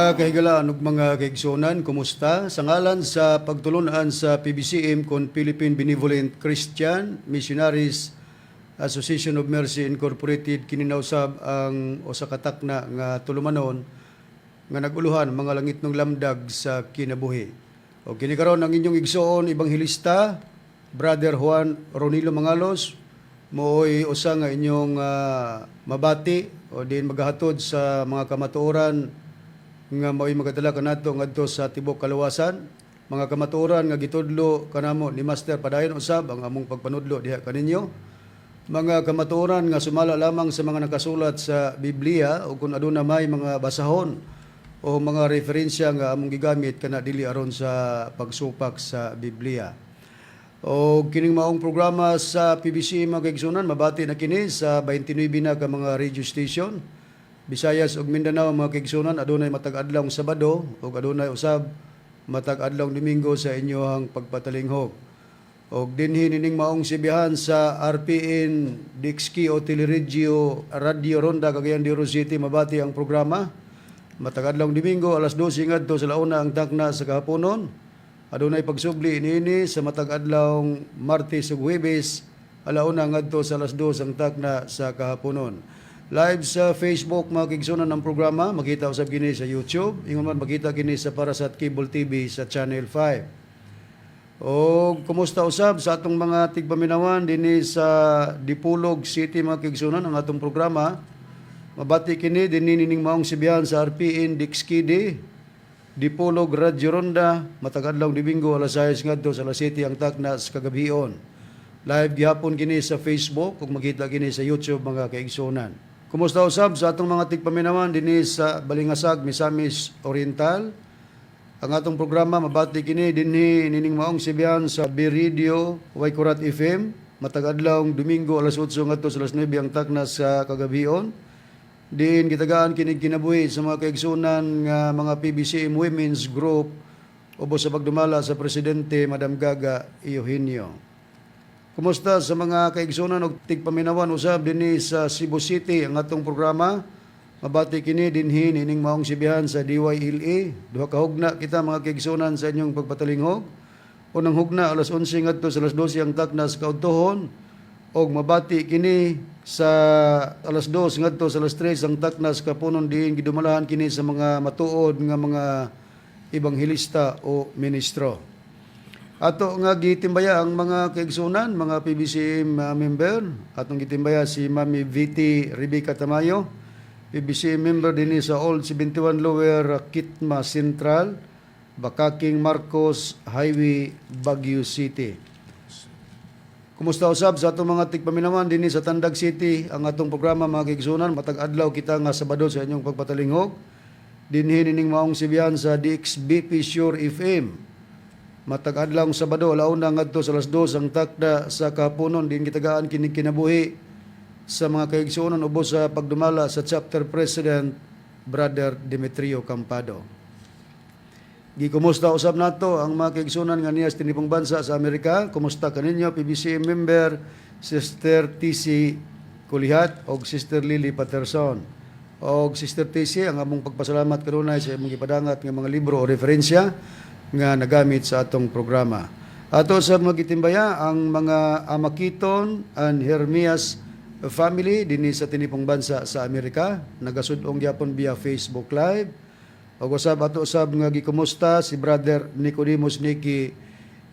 Mga kahigalaan ug mga kaigsunan, kumusta? Sa ngalan sa pagtulunan sa PBCM kon Philippine Benevolent Christian Missionaries Association of Mercy Incorporated, kininausab ang usa ka takna nga tulumanon nga naguluhan mga langit ng lamdag sa kinabuhi. O kini karon ang inyong igsoon Ebanghelista Brother Juan Ronilo Mangalos, mooy usa nga inyong mabati o din maghatod sa mga kamatuoran nga mao'y magadala kanato ngadto sa tibok kaluwasan. Mga kamatuoran nga gitudlo kanamo ni Master padayon usab ang among pagpanudlo diha kaninyo. Mga kamatuoran nga sumala lamang sa mga nakasulat sa Biblia o kung aduna may mga basahon o mga referensya nga among gigamit kana dili aron sa pagsupak sa Biblia. O kining maong programa sa PBC mga kaigsunan, mabati na kini sa 29 na ka mga radio station. Visayas ug Mindanao mga kaigsunan, adunay matag adlaw Sabado ug adunay usab matag adlaw Domingo sa inyohang pagpatalinghog. Og dinhi nining maong sibihan sa RPN Dixki o Teleregio Radio Ronda Cagayan de Oro City, mabati ang programa. Matag adlaw Domingo alas 12 ngadto sa launa ang takna sa kahaponon. Adunay pagsubli niini sa matag adlaw Martes ug Huwebes alauna ngadto sa alas 2 ang takna sa kahaponon. Live sa Facebook mga kaigsunan ng programa, makita usab kini sa YouTube, ingon man makita kini sa Parasat Cable TV sa Channel 5. O kumusta usab sa atong mga tigpaminawan dinhi sa Dipolog City mga kaigsunan ang atong programa. Mabati kini dinhi nining maong sibihan sa RPN Dixkidi Dipolog Radio Ronda matag adlaw Domingo alas 6 ngadto sa alas 7 ang takna sa kagabion. Live gihapon kini sa Facebook ug makita kini sa YouTube mga kaigsunan. Kumusta usab sa atong mga tigpaminawan dinhi sa Balingasag, Misamis Oriental. Ang atong programa mabati kini dinhi nining maong sibihan sa B-Radio Waikurat FM matag adlaw Domingo alas 8 ngadto sa alas 9 ang takna sa kagabion. Din gitagaan kini kinabuhi sa mga kaigsunan nga mga PBCM Women's Group ubos sa pagdumala sa presidente Madam Gaga Eugenio. Kumusta sa mga kaigsunan ug tigpaminawan usab dinhi sa Cebu City ang atong programa. Mabati kini dinhi nining maong sibihan sa DYLA. Duha ka hugna kita mga kaigsunan sa inyong pagpatalinghog. Unang hugna alas 11 ngadto sa alas 12 ang takna sa kaudtohon. Og mabati kini sa alas 2 ngadto sa alas 3 ang takna sa kapunon diin gidumalahan kini sa mga matuod nga mga ebanghelista o ministro. Ato nga gitimbaya ang mga kaigsunan, mga PBCM member. Atong gitimbaya si Mami VT Rebecca Tamayo, PBCM member dinhi sa Old 71 Lower Kitma Central, Bakaking Marcos Highway, Baguio City. Kumusta usab sa atong mga tigpaminawan dinhi sa Tandag City ang atong programa mga kaigsunan. Matag adlaw kita nga Sabado sa inyong pagpatalinghog. Dinhi nining maong sibihan sa DXBP Sure FM. Matag adlaw Sabado alauna ngadto sa alas 2 ang takda sa kahaponon din gitagaan kini kinabuhi sa mga kaigsuonon ubos sa pagdumala sa chapter president Brother Demetrio Campado. Gikumusta usab nato ang mga kaigsunan nga niya sa tinipong bansa sa Amerika. Kumusta kaninyo PBCM member Sister TC Kulihat og Sister Lily Patterson. Og Sister TC ang among pagpasalamat kanunay sa imong gipadangat nga mga libro o referensya nga nagamit sa atong programa. Ato sa mga gitimbaya ang mga Amakiton and Hermias family dinhi sa tinipong bansa sa Amerika, nagasud-ong gyapon via Facebook Live. Og usab ato usab nga gikumusta si Brother Nicodemus Nicky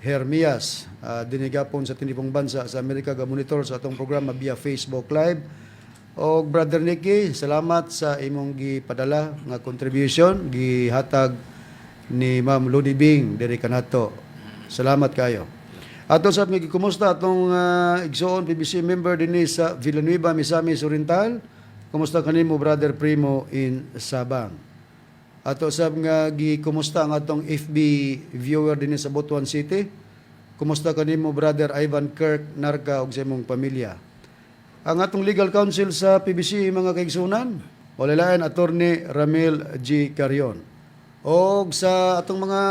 Hermias dinhi gyapon sa tinipong bansa sa Amerika ga monitor sa atong programa via Facebook Live. Og Brother Nicky, salamat sa imong gipadala nga contribution gihatag ni Ma'am Lodi Bing diri kanato. Salamat kayo. Ato sa mga kumusta atong igsoon PBC member dinhi sa Villanueva, Misamis Oriental. Kumusta kanimo Brother Primo in Sabang. Ato sab nga gikumusta ang atong FB viewer dinhi sa Butuan City. Kumusta kanimo Brother Ivan Kirk Narca ug sa imong pamilya. Ang atong legal counsel sa PBC mga kaigsunan, wala lain Attorney Ramil G. Carion. O sa atong mga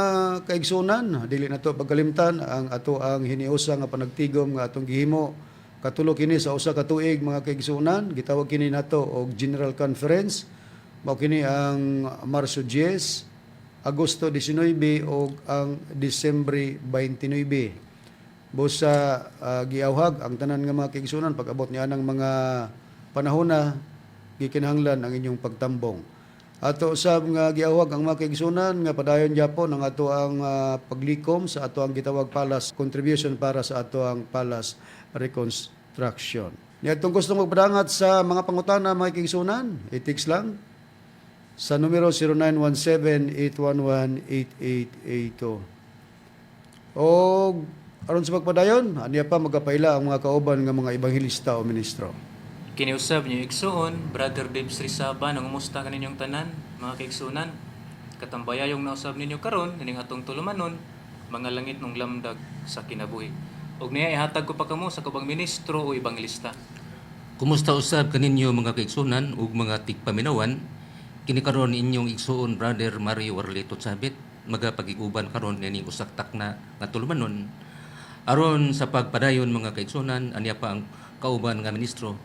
kaigsunan, dili na to pagkalimtan ang ato ang hiniusa nga panagtigom nga atong gihimo katulo kini sa usa ka tuig mga kaigsunan. Gitawag kini nato og General Conference Mao kini ang Marso 10, Agosto 19 o ang Disyembre 29. Busa giawhag ang tanan nga mga kaigsunan pag-abot niya ng mga panahon na gikinahanglan ang inyong pagtambong. Ato usab nga giawhag ang mga kaigsunan nga padayon gyapon ang ato ang paglikom sa ato ang gitawag palas contribution para sa ato ang palas reconstruction. Niadtong gusto magpadangat sa mga pangutana mga kaigsunan, i-text lang sa numero 0917-811-8882. O aron sa pagpadayon, aniya pa magapaila ang mga kauban nga mga ebanghelista o ministro. Kiniusab niyo igsuon, Brother Dave Srisaba, nangumusta kaninyong tanan, mga kaigsunan. Katambayayong nausab ninyo karon, nining atong tulumanon, mga langit ng lamdag sa kinabuhi. Og niya ihatag ko pa kamo sa kubang ministro o ebanghelista. Kumusta usab kaninyo mga kaigsunan ug mga tigpaminawan? Kini karon inyong igsuon Brother Mario Warlito Sabit magapagiguban karon nining usaktak na nga tulumanon aron sa pagpadayon mga kaigsunan aniya pa ang kauban nga ministro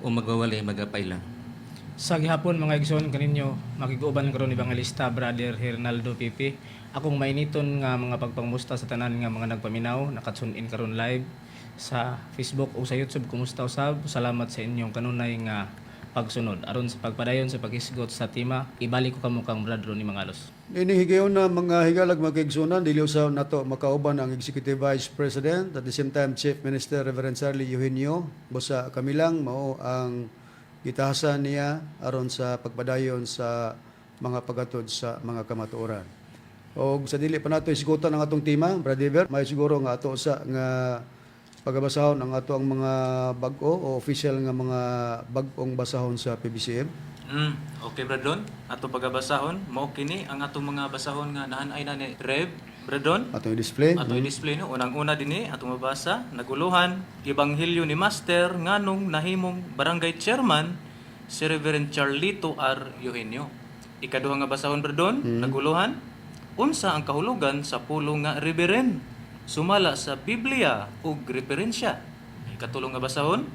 o magwawali magapaila. Sa gihapon mga igsoon kaninyo makiguban karon ebangelista Brother Hernaldo Pipi. Akong mainiton nga mga pagpangmusta sa tanan nga mga nagpaminaw nakatune-in karon live sa Facebook o sa YouTube. Kumusta usab? Salamat sa inyong kanunay nga pagsunod aron sa pagpadayon sa paghisgot sa tema. Ibalik ko kamo kang Brother ni Mangalos. Inihigayon na mga higalag mga kaigsunan, dili usaw nato makauban ang Executive Vice President at the same time Chief Minister Reverend Charlie Eugenio. Busa kami lang mao ang gitahasan niya aron sa pagpadayon sa mga pagatod sa mga kamatuoran. O sa dili pa nato isigutan ang atong tema, Brother, may siguro nga ato sa nga pagabasahon ang ato ang mga bag-o o official nga mga bag-ong basahon sa PBCM. Okay, Bradon. Ato pagabasahon, mao kini ang atong mga basahon nga naanay na ni Rev, Bradon. Ato i-display. Ato i-display no. Unang-una dinhi atong mabasa, naguluhan, Ebanghelyo ni Master nganong nahimong barangay chairman si Reverend Charlito R. Eugenio. Ikaduha nga basahon, Bradon, naguluhan, unsa ang kahulugan sa pulong nga reverend sumala sa Biblia ug referensya. Ikatulong nga basahon,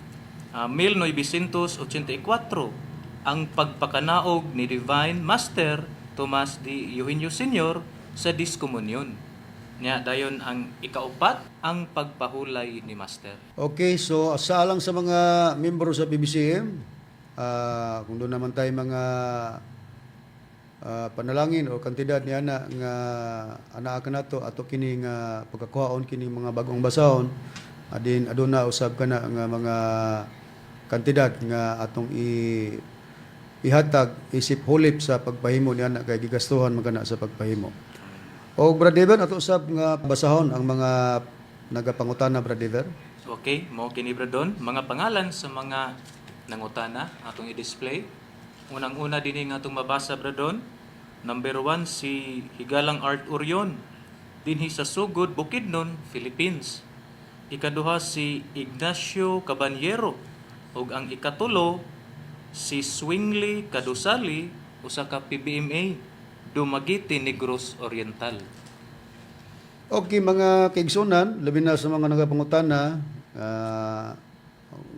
1984, ang pagpakanaog ni Divine Master Tomas D. Eugenio Sr. sa Diskomunyon. Nya dayon ang ikaupat, ang pagpahulay ni Master. Okay, so sa alang sa mga membro sa PBCM, kung doon naman tayo mga panalangin o kantidad ni ana nga anaa nato ato kini nga pagkakuhaon kini mga bagong basahon adin aduna usab kana nga mga kantidad nga atong ihatag isip hulip sa pagpahimo ni ana kay gigastuhan magana sa pagpahimo. O Brother, ato usab nga basahon ang mga nagapangutana, Brother. Okay, mo kini Bradon, mga pangalan sa mga nangutana atong i-display. Unang-una dinhi nga atong mabasa, Bradon. Number 1 si Higalang Art Orion dinhi sa Sugod, Bukidnon, Philippines. Ikaduha si Ignacio Cabanyero ug ang ikatulo si Swingly Kadusali usa ka PBMA Dumaguete, Negros Oriental. Okay, mga kaigsunan, labi na sa mga nagapangutana,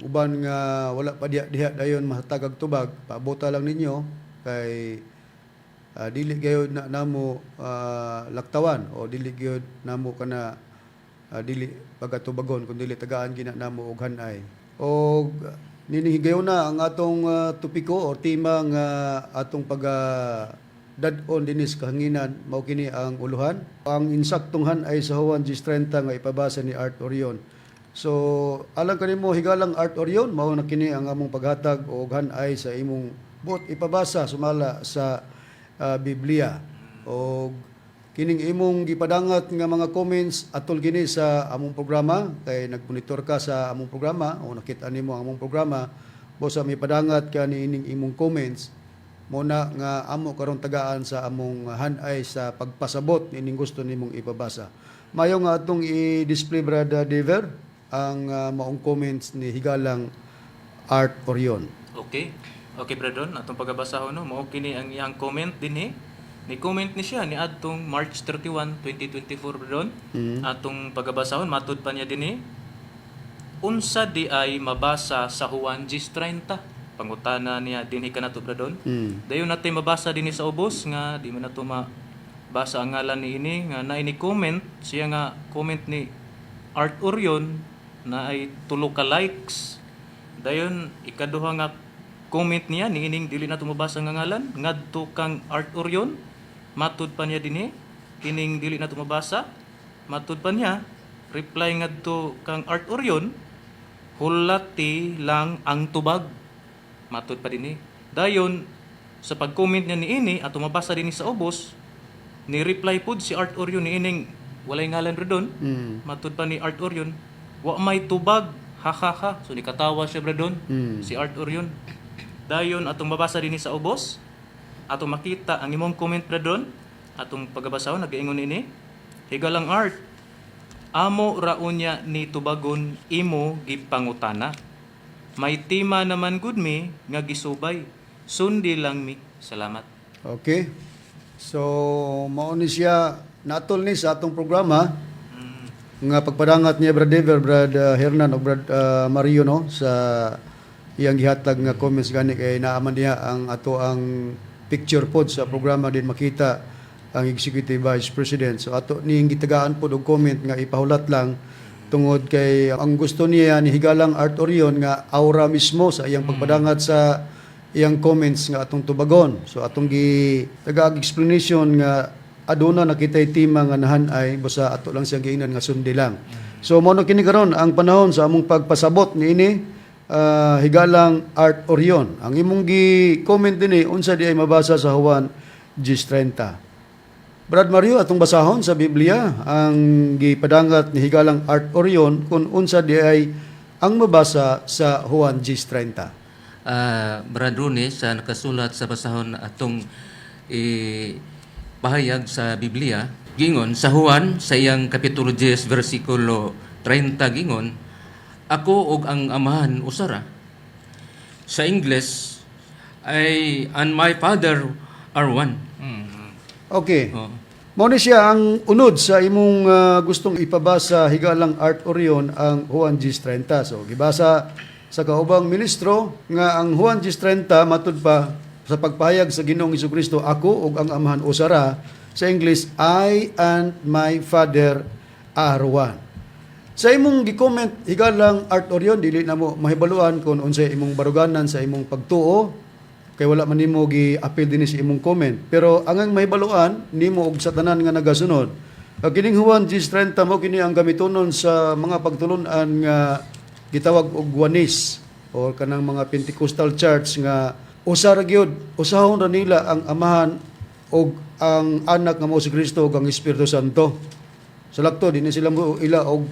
uban nga wala pa diha dayon mahatagag tubag, paabota lang ninyo kay dili gayud na namo laktawan o dili gayud namo kana dili pagatubagon kun dili tagaan gina namo og hanay. Og ninihigayon na ang atong topiko o tema nga atong dadon dinis kahanginan mao kini ang uluhan. Ang insaktong hanay sa Juan 10:30 nga ipabasa ni Art Orion. So alang kanimo higalang Art Orion mao na kini ang among paghatag og hanay sa imong buot ipabasa sumala sa Biblia. O kining imong gipadangat nga mga comments atol kini sa among programa kay nagmonitor ka sa among programa o nakita nimo ang among programa busa may padangat ka ni ining imong comments mo na nga amo karon tagaan sa among hanay sa pagpasabot ining gusto nimong ipabasa. Mayo nga atong i-display, Brother Dever, ang maong comments ni higalang Art Orion. Okay. Okay, Bradon, atong pagabasahon no, mao kini ang iyang comment dinhi. Ni comment ni siya ni adtong March 31, 2024, Bradon. Atong pagabasahon matud pa niya dinhi. Unsa di ay mabasa sa Juan 10:30. pangutana niya dinhi kanato bradon. Mm. Dayon natin mabasa dinhi sa ubos nga di man nato mabasa ang ngalan ni ini nga na ini comment siya nga comment ni Art Orion na ay 3 ka likes. Dayon ikaduha nga comment niya ni ining dili nato mabasa nga ngalan ngadto kang Art Orion matud pa niya dinhi kining dili nato mabasa matud pa niya reply ngadto kang Art Orion hulati lang ang tubag matud pa dinhi. Dayon sa pag-comment niya ni ini at mabasa dinhi sa ubos ni reply pud si Art Orion ni ining walay ngalan redon. Matud pa ni Art Orion wa may tubag ha ha ha. So nikatawa siya bradon si Art Orion. Dayon atong mabasa dinhi sa ubos atong makita ang imong comment bradon atong pagbabasahon nagaingon ini higalang Art amo raunya ni tubagon imo gipangutana. May tima naman gud mi nga gisubay. Sundi lang mi. Salamat. Okay. So, mao ni siya natol ni sa atong programa nga pagpadangat niya Brad Dever, Brad Hernan o Brad Mario no sa iyang gihatag nga comments gani kay naaman niya ang ato ang picture pod sa programa din makita ang Executive Vice President. So ato ning gitagaan pod og comment nga ipahulat lang tungod kay ang gusto niya ni higalang Art Orion nga aura mismo sa iyang pagpadangat sa iyang comments nga atong tubagon. So atong tagag explanation nga aduna nakitay tima nga nahanay basta ato lang siyang giingnan nga sundi lang. So mao na kini karon ang panahon sa among pagpasabot niini higalang Art Orion. Ang imong gi-comment dinhi unsa di ay mabasa sa Juan 10:30. Brad Mario, atong basahon sa Biblia ang gipadangat ni higalang Art Orion kung unsa di ay ang mabasa sa Juan 10:30. Brad Rune, sa nakasulat sa basahon atong pahayag sa Biblia, gingon sa Juan sa iyang kapitulo 10 versikulo 30 gingon, ako og ang amahan usara. Sa English ay and my Father are one. Okay. Oh. Mao ni siya ang unod sa imong gustong ipabasa higalang Art Orion ang Juan 10:30. So gibasa sa kaubang ministro nga ang Juan 10:30 matud pa sa pagpahayag sa Ginoong Hesukristo ako ug ang amahan usara. Sa English, I and my Father are one. Sa imong gi-comment higalang Art Orion dili na mo mahibaluan kung unsay imong baruganan sa imong pagtuo kay wala man nimo gi-appeal dinhi sa imong comment. Pero ang mahibaluan nimo og sa tanan nga nagasunod. Kining Juan 10:30 mo kini ang gamitonon sa mga pagtulon-an nga gitawag og Juanis o kanang mga Pentecostal church nga usa ra gyud usahon ra nila ang amahan og ang anak nga mao si Kristo ug ang Espiritu Santo. Sa lakto dinhi sila mo ila og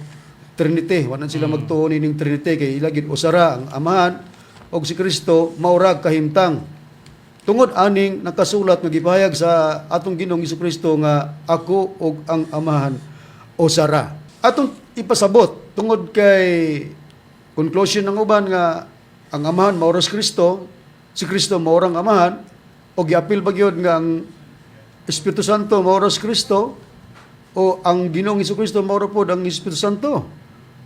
Trinity, wala sila magtuo ning Trinity kay ila gid usa ra ang amahan og si Kristo mao ra kahimtang. Tungod aning nakasulat nga gipahayag sa atong Ginoong Hesukristo nga ako ug ang amahan usara. Atong ipasabot tungod kay conclusion ng uban nga ang amahan mao ra si Kristo mao ra ang amahan o giapil ba gyud nga ang Espiritu Santo mao ra si Kristo o ang Ginoong Hesukristo mao ra pod ang Espiritu Santo.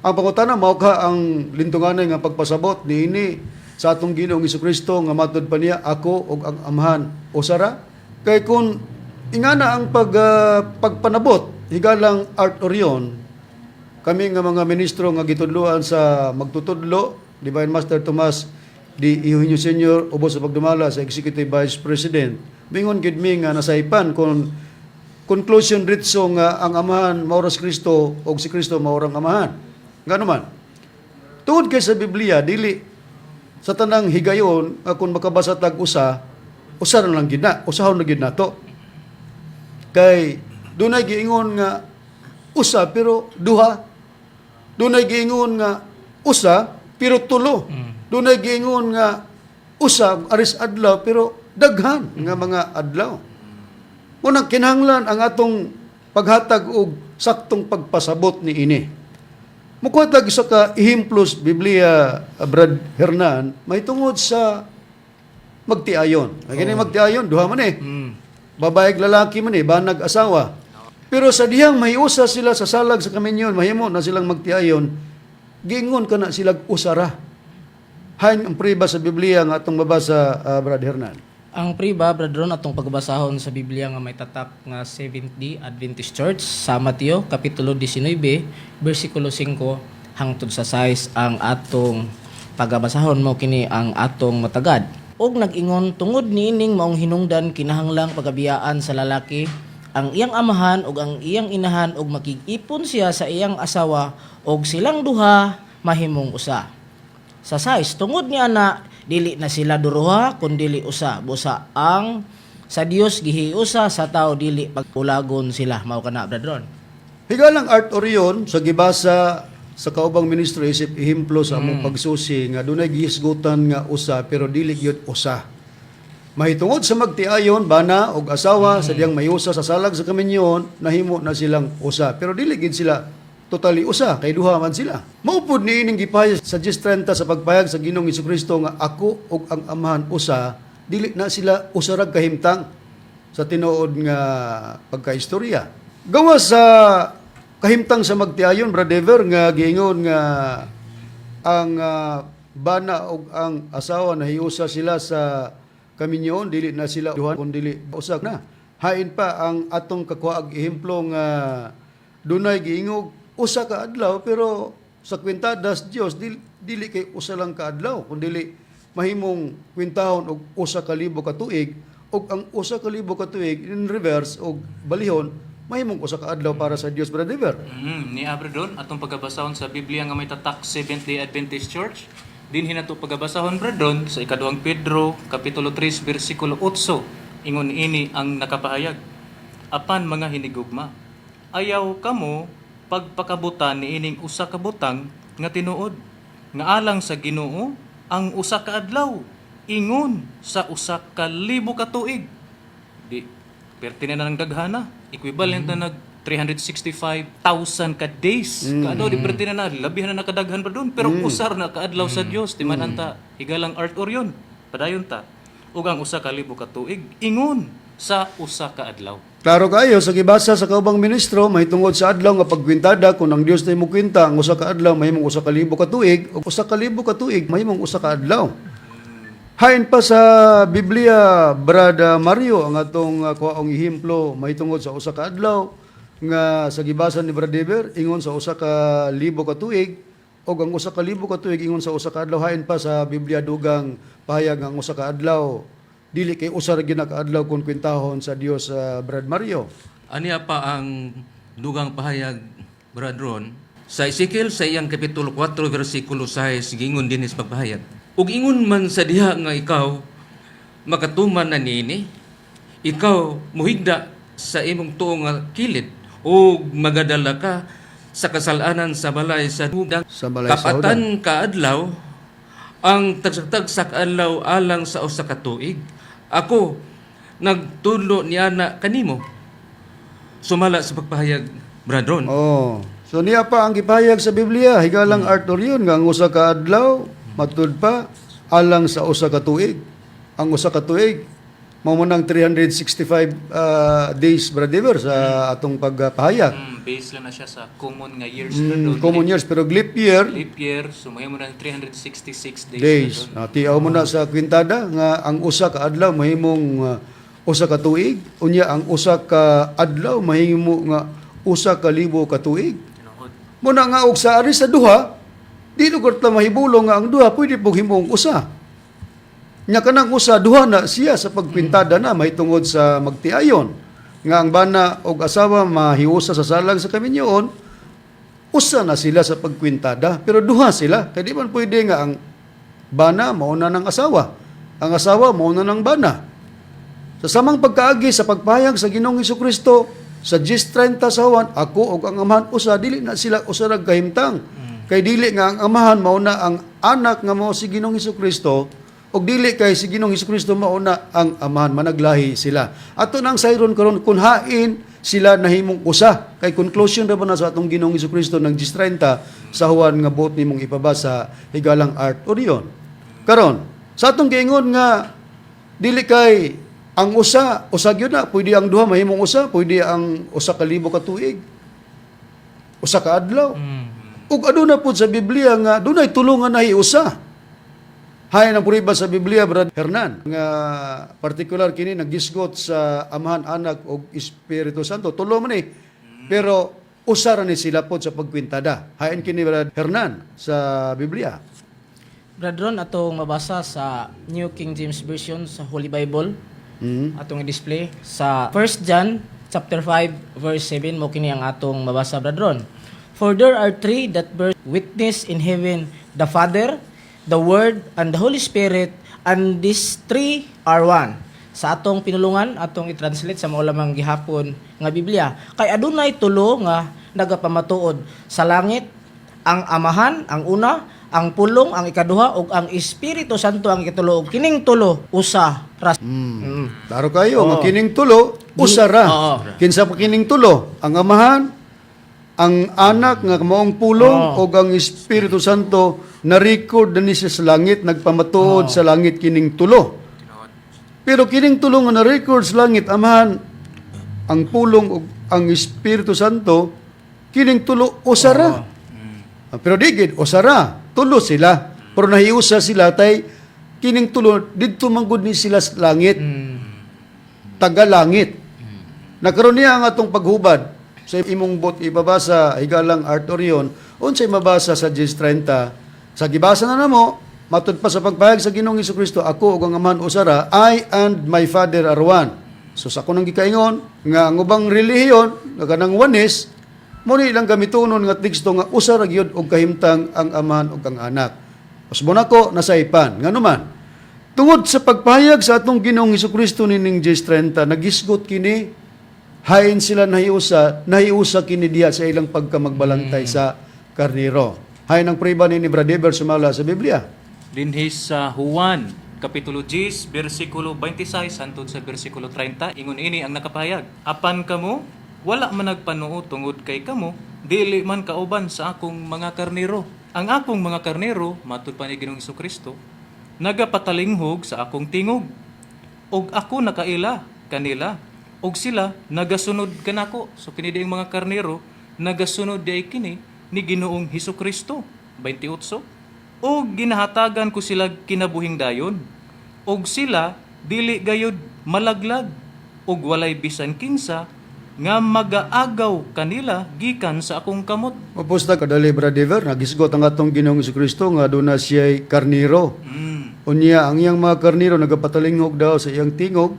Ang pangutana mao ka ang lintunganay nga pagpasabot niini sa atong Ginoong Hesukristo nga matud pa niya ako ug ang amahan usara. Kay kun ingana ang pagpanabot higalang Art Orion kami nga mga ministro nga gitudloan sa magtutudlo Divine Master Tomas D. Eugenio Sr. ubos sa pagdumala sa Executive Vice President mingon gid mi nga nasaypan kung conclusion ritso nga ang amahan mao ra si Kristo ug si Kristo mao ra ang amahan. Ngano man tungod kay sa Biblia dili sa tanang higayon kung makabasa tag usa ra lang gid na usahon na gid nato kay dunay giingon nga usa pero duha, dunay giingon nga usa pero tulo, dunay giingon nga usa aris adlaw pero daghan nga mga adlaw. Unang kinahanglan ang atong paghatag og saktong pagpasabot ni ini. Mukuhatag sa ka ihimplos Biblia, Brad Hernan, may tungod sa magtiayon. Kini magtiayon, duha man babae ug lalaki man banag asawa. Pero sa dihang may usa sila sa salag sa kaminyon, mahimo na silang magtiayon, giingon kana silang usara. Hain ang priba sa Biblia nga atong mabasa, Brad Hernan. Ang priba, Brother Ron, atong pagbasahon sa Biblia nga may tatak nga Seventh-day Adventist Church sa Mateo, Kapitulo 19, versikulo 5 hangtod sa 6 ang atong pagbasahon mo kini ang atong matagad. Og nag-ingon tungod niining maong hinungdan kinahanglang pagabiyaan sa lalaki ang iyang amahan ug ang iyang inahan ug makig-ipon siya sa iyang asawa og silang duha mahimong usa. Sa 6 tungod niya na dili na sila duruha kun dili usa busa ang sa Dios gihiusa sa tao dili pagpulagon sila mao kana Brother Ron. Higalang Art Orion sa gibasa sa kaubang ministro isip ihimplo sa among pagsusi nga dunay gihisgutan nga usa pero dili gyud usa. Mahitungod sa magtiayon bana og asawa sa diyang mayusa sa salag sa kaminyon nahimo na silang usa pero dili gid sila totally usa kay duha man sila. Maupod niining gipahayag sa 10:30 sa pagpayag sa Ginoong Hesukristo nga ako ug ang amahan usa, dili na sila usa ra kahimtang sa tinuod nga pagkaistorya. Gawas sa kahimtang sa magtiayon, Brad Dever, nga giingon nga ang bana ug ang asawa nahiusa sila sa kaminyon, dili na sila duha kun dili usa na. Hain pa ang atong kakuhaag ehemplo nga dunay giingog usa ka adlaw pero sa kwintadas Dios dili kay usa lang ka adlaw kundi mahimong kwintahon og usa ka libo ka tuig og ang usa ka libo ka tuig in reverse og balihon mahimong usa ka adlaw para sa Dios, Brother Dever. Ni Abradon, atong pagabasahon sa Biblia nga may tatak Seventh-day Adventist Church. Dinhi nato pagabasahon, Bradon, sa ikaduhang Pedro, Kapitulo 3, versikulo 8. Ingon ini ang nakapahayag. Apan mga hinigugma, ayaw kamo pagpakabutan ni ining usa ka butang nga tinuod. Nga alang sa Ginoo, ang usa ka adlaw, ingon sa usa ka libo ka tuig. Di, perti na ng daghana. Equivalent na nag 365,000 ka days. Kaadlaw di perti na labihan na nakadaghan pa doon. Pero usar na kaadlaw sa Dios. Timan anta, higalang Art Orion. Padayon ta. Ug ang usa ka libo ka tuig, ingon sa usa ka adlaw. Klaro kayo sa gibasa sa kaubang ministro mahitungod sa adlaw nga pagkwintada kung ang Dios na imo kwinta ang usa ka adlaw mahimong usa ka libo ka tuig ug usa ka libo ka tuig mahimong usa ka adlaw. Hain pa sa Biblia, Brad Mario, ang atong kuhaong ehemplo mahitungod sa usa ka adlaw nga sa gibasa ni Brad Dever ingon sa usa ka libo ka tuig ug ang usa ka libo ka tuig ingon sa usa ka adlaw. Hain pa sa Biblia dugang pahayag ang usa ka adlaw dili kay usa ra ginakaadlaw kun kwintahon sa Dios, Brad Mario. Aniya pa ang dugang pahayag, Brad Ron, sa Ezekiel sa iyang Kapitulo 4, versikulo 6, gingon din is pagpahayag. Ug ingon man sa diha nga ikaw, makatuman na nini, ikaw muhigda sa imong tuo nga kilid, ug magadala ka sa kasalanan sa balay sa hudang. Sa balay sa Kapatan kaadlaw, ang tagsagtag adlaw alang sa usa ka tuig. Ako nagtudlo niya na kanimo. Sumala sa pagpahayag, Brad Ron. Oh. So niya pa ang gipahayag sa Biblia, higalang Art Orion nga ang usa ka adlaw matud pa alang sa usa ka tuig. Ang usa ka tuig mao man ang 365 days, Brad Dever, sa atong pagpahayag. Base lang na siya sa common nga years. Bradon. Common years pero leap year Leap year, sumayo mo na 366 days. days. Bradon. Tiaw mo na sa kwintada nga ang usa ka adlaw mahimong usa ka tuig, unya ang usa ka adlaw mahimo nga usa ka libo ka tuig. Tinuod. Muna nga og sa ari sa duha, di lugod ta mahibulong nga ang duha pwede pug himong usa. Nya kanang usa duha na siya sa pagpintada na mahitungod sa magtiayon nga ang bana og asawa mahiusa sa salag sa kaminyoon, usa na sila sa pagkwintada pero duha sila kay di man pwede nga ang bana mauna ng asawa, ang asawa mauna ng bana. Sa samang pagkaagi sa pagpahayag sa Ginoong Hesukristo sa 10:30 sa huwan, ako ug ang amahan usa, dili na sila usa ra kahimtang. Kay dili nga ang amahan mauna ang anak nga mao si Ginoong Hesukristo og dili kay si Ginoong Hesukristo mauna ang amahan, managlahi sila. Ato nang sayron karon kun hain sila nahimong usa. Kay conclusion ra ba na sa atong Ginoong Hesukristo ng 10:30 sa huwan nga buot nimong ipabasa higalang Art Orion. Karon sa atong giingon nga dili kay ang usa gyud na pwede ang duha mahimong usa, pwede ang usa ka libo ka tuig, usa ka adlaw. Ug aduna pud sa Biblia nga dunay tulungan na hiusa. Hay ang puriba sa Biblia, Brad Hernan, nga particular kini nagisgot sa Amahan, Anak ug Espiritu Santo. Tulo man pero usara ni sila po sa pagkwintada. Hayan kini Brad Hernan sa Biblia. Bradron, atong mabasa sa New King James Version sa Holy Bible. Atong i-display sa 1 John chapter 5 verse 7 mo kini ang atong mabasa, Bradron. For there are three that bear witness in heaven, the Father, the Word, and the Holy Spirit, and these three are one. Sa atong pinulungan, atong i-translate sa mga lamang gihapon nga Biblia. Kay adunay tulo nga nagapamatuod sa langit, ang Amahan, ang una, ang Pulong, ang ikaduha, ug ang Espiritu Santo, ang ikatulo. Ug kining tulo, usa. Klaro kayo, Oo. nga kining tulo, usara. Oo. Kinsa pa kining tulo? Ang Amahan, ang Anak nga maong Pulong, Oo. o ang Espiritu Santo, na-record na ni siya sa langit, nagpamatuod sa langit kining tulo. Pero kining tulo nga na-record sa langit, Amahan, ang Pulong, o ang Espiritu Santo, kining tulo, usara. Pero digid, usara, tulo sila. Pero nahiusa sila, tay, kining tulo, dito manggod ni sila sa langit. Taga-langit. Nakaroon niya ang atong paghubad sa imong bot ibabasa Higalang Art Orion, unsay mabasa sa Ges 30. Sa gibasa na namo, matud pa sa pagpahayag sa Ginoong Hesukristo, ako ug ang Amahan usara, I and my Father are one. So sa kunang gikaingon nga ang ubang relihiyon nga kanang Oneness, mo ni ilang gamitunon nga teksto nga usara gyud og kahimtang ang Amahan ug ang Anak. Usbon ako nasaipan nganuman. Tungod sa pagpahayag sa atong Ginoong Hesukristo nining Ges 30, nagisgot kini, hain sila nahiusa kini diha sa ilang pagkamagbalantay sa karniro. Hain ang priba ni Brother sumala sa Biblia. Dinhi sa Juan kapitulo 10 bersikulo 26 hangtod sa bersikulo 30 ingon ini ang nakapahayag. Apan kamo wala man nagpanuo tungod kay kamo dili man kauban sa akong mga karnero. Ang akong mga karnero matud pa ni Ginoong Hesukristo nagapatalinghog sa akong tingog. Og ako nakaila kanila og sila nagasunod kanako. So kini diing mga karnero nagasunod diay kini ni Ginoong Hesukristo. 28. O ginahatagan ko sila kinabuhing dayon. Og sila dili gayud malaglag og walay bisan kinsa nga magaagaw kanila gikan sa akong kamot. Mapusta kadali Brother, nagisgot ang atong Ginoong Hesukristo nga doon na siya'y karniro. Unya ang iyang mga karniro nagapatalinghog daw sa iyang tingog,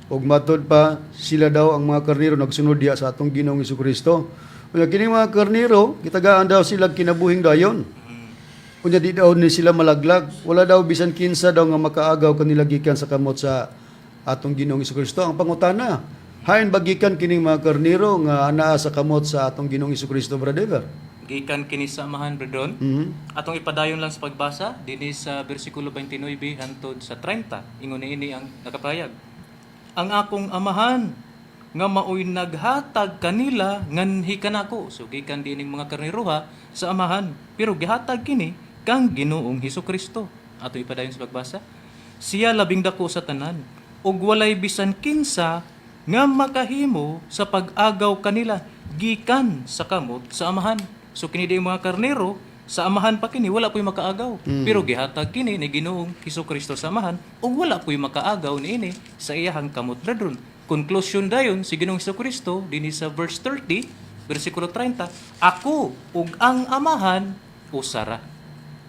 ug matod pa sila daw ang mga karniro nagsunod diha sa atong Ginoong Hesukristo. Unya kining mga karniro gitagaan daw sila kinabuhing dayon. Unya di daw ni sila malaglag, wala daw bisan kinsa daw nga makaagaw kanila gikan sa kamot sa atong Ginoong Hesukristo. Ang pangutana, hain bagikan kining mga karniro nga anaa sa kamot sa atong Ginoong Hesukristo, Brother? Gikan kini sa Amahan bredon. Atong ipadayon lang sa pagbasa dinhi sa bersikulo 29 hangtod sa 30. Ingon ini ang nakapahayag. Ang akong Amahan nga maoy naghatag kanila nganhi kanako. So gikan dining mga karniroha sa Amahan, pero gihatag kini kang Ginoong Hesukristo. Ato ipadayon sa pagbasa. Siya labing dako sa tanan ug walay bisan kinsa nga makahimo sa pag-agaw kanila gikan sa kamot sa Amahan. So kini diing mga karnero sa Amahan pa kini wala po'y makaagaw. Pero gihatag kini ni Ginoong Hesukristo sa Amahan ug wala po'y makaagaw niini sa iyahang kamot radron. Conclusion dayon si Ginoong Hesukristo dinhi sa verse 30, bersikulo 30, ako ug ang Amahan usara.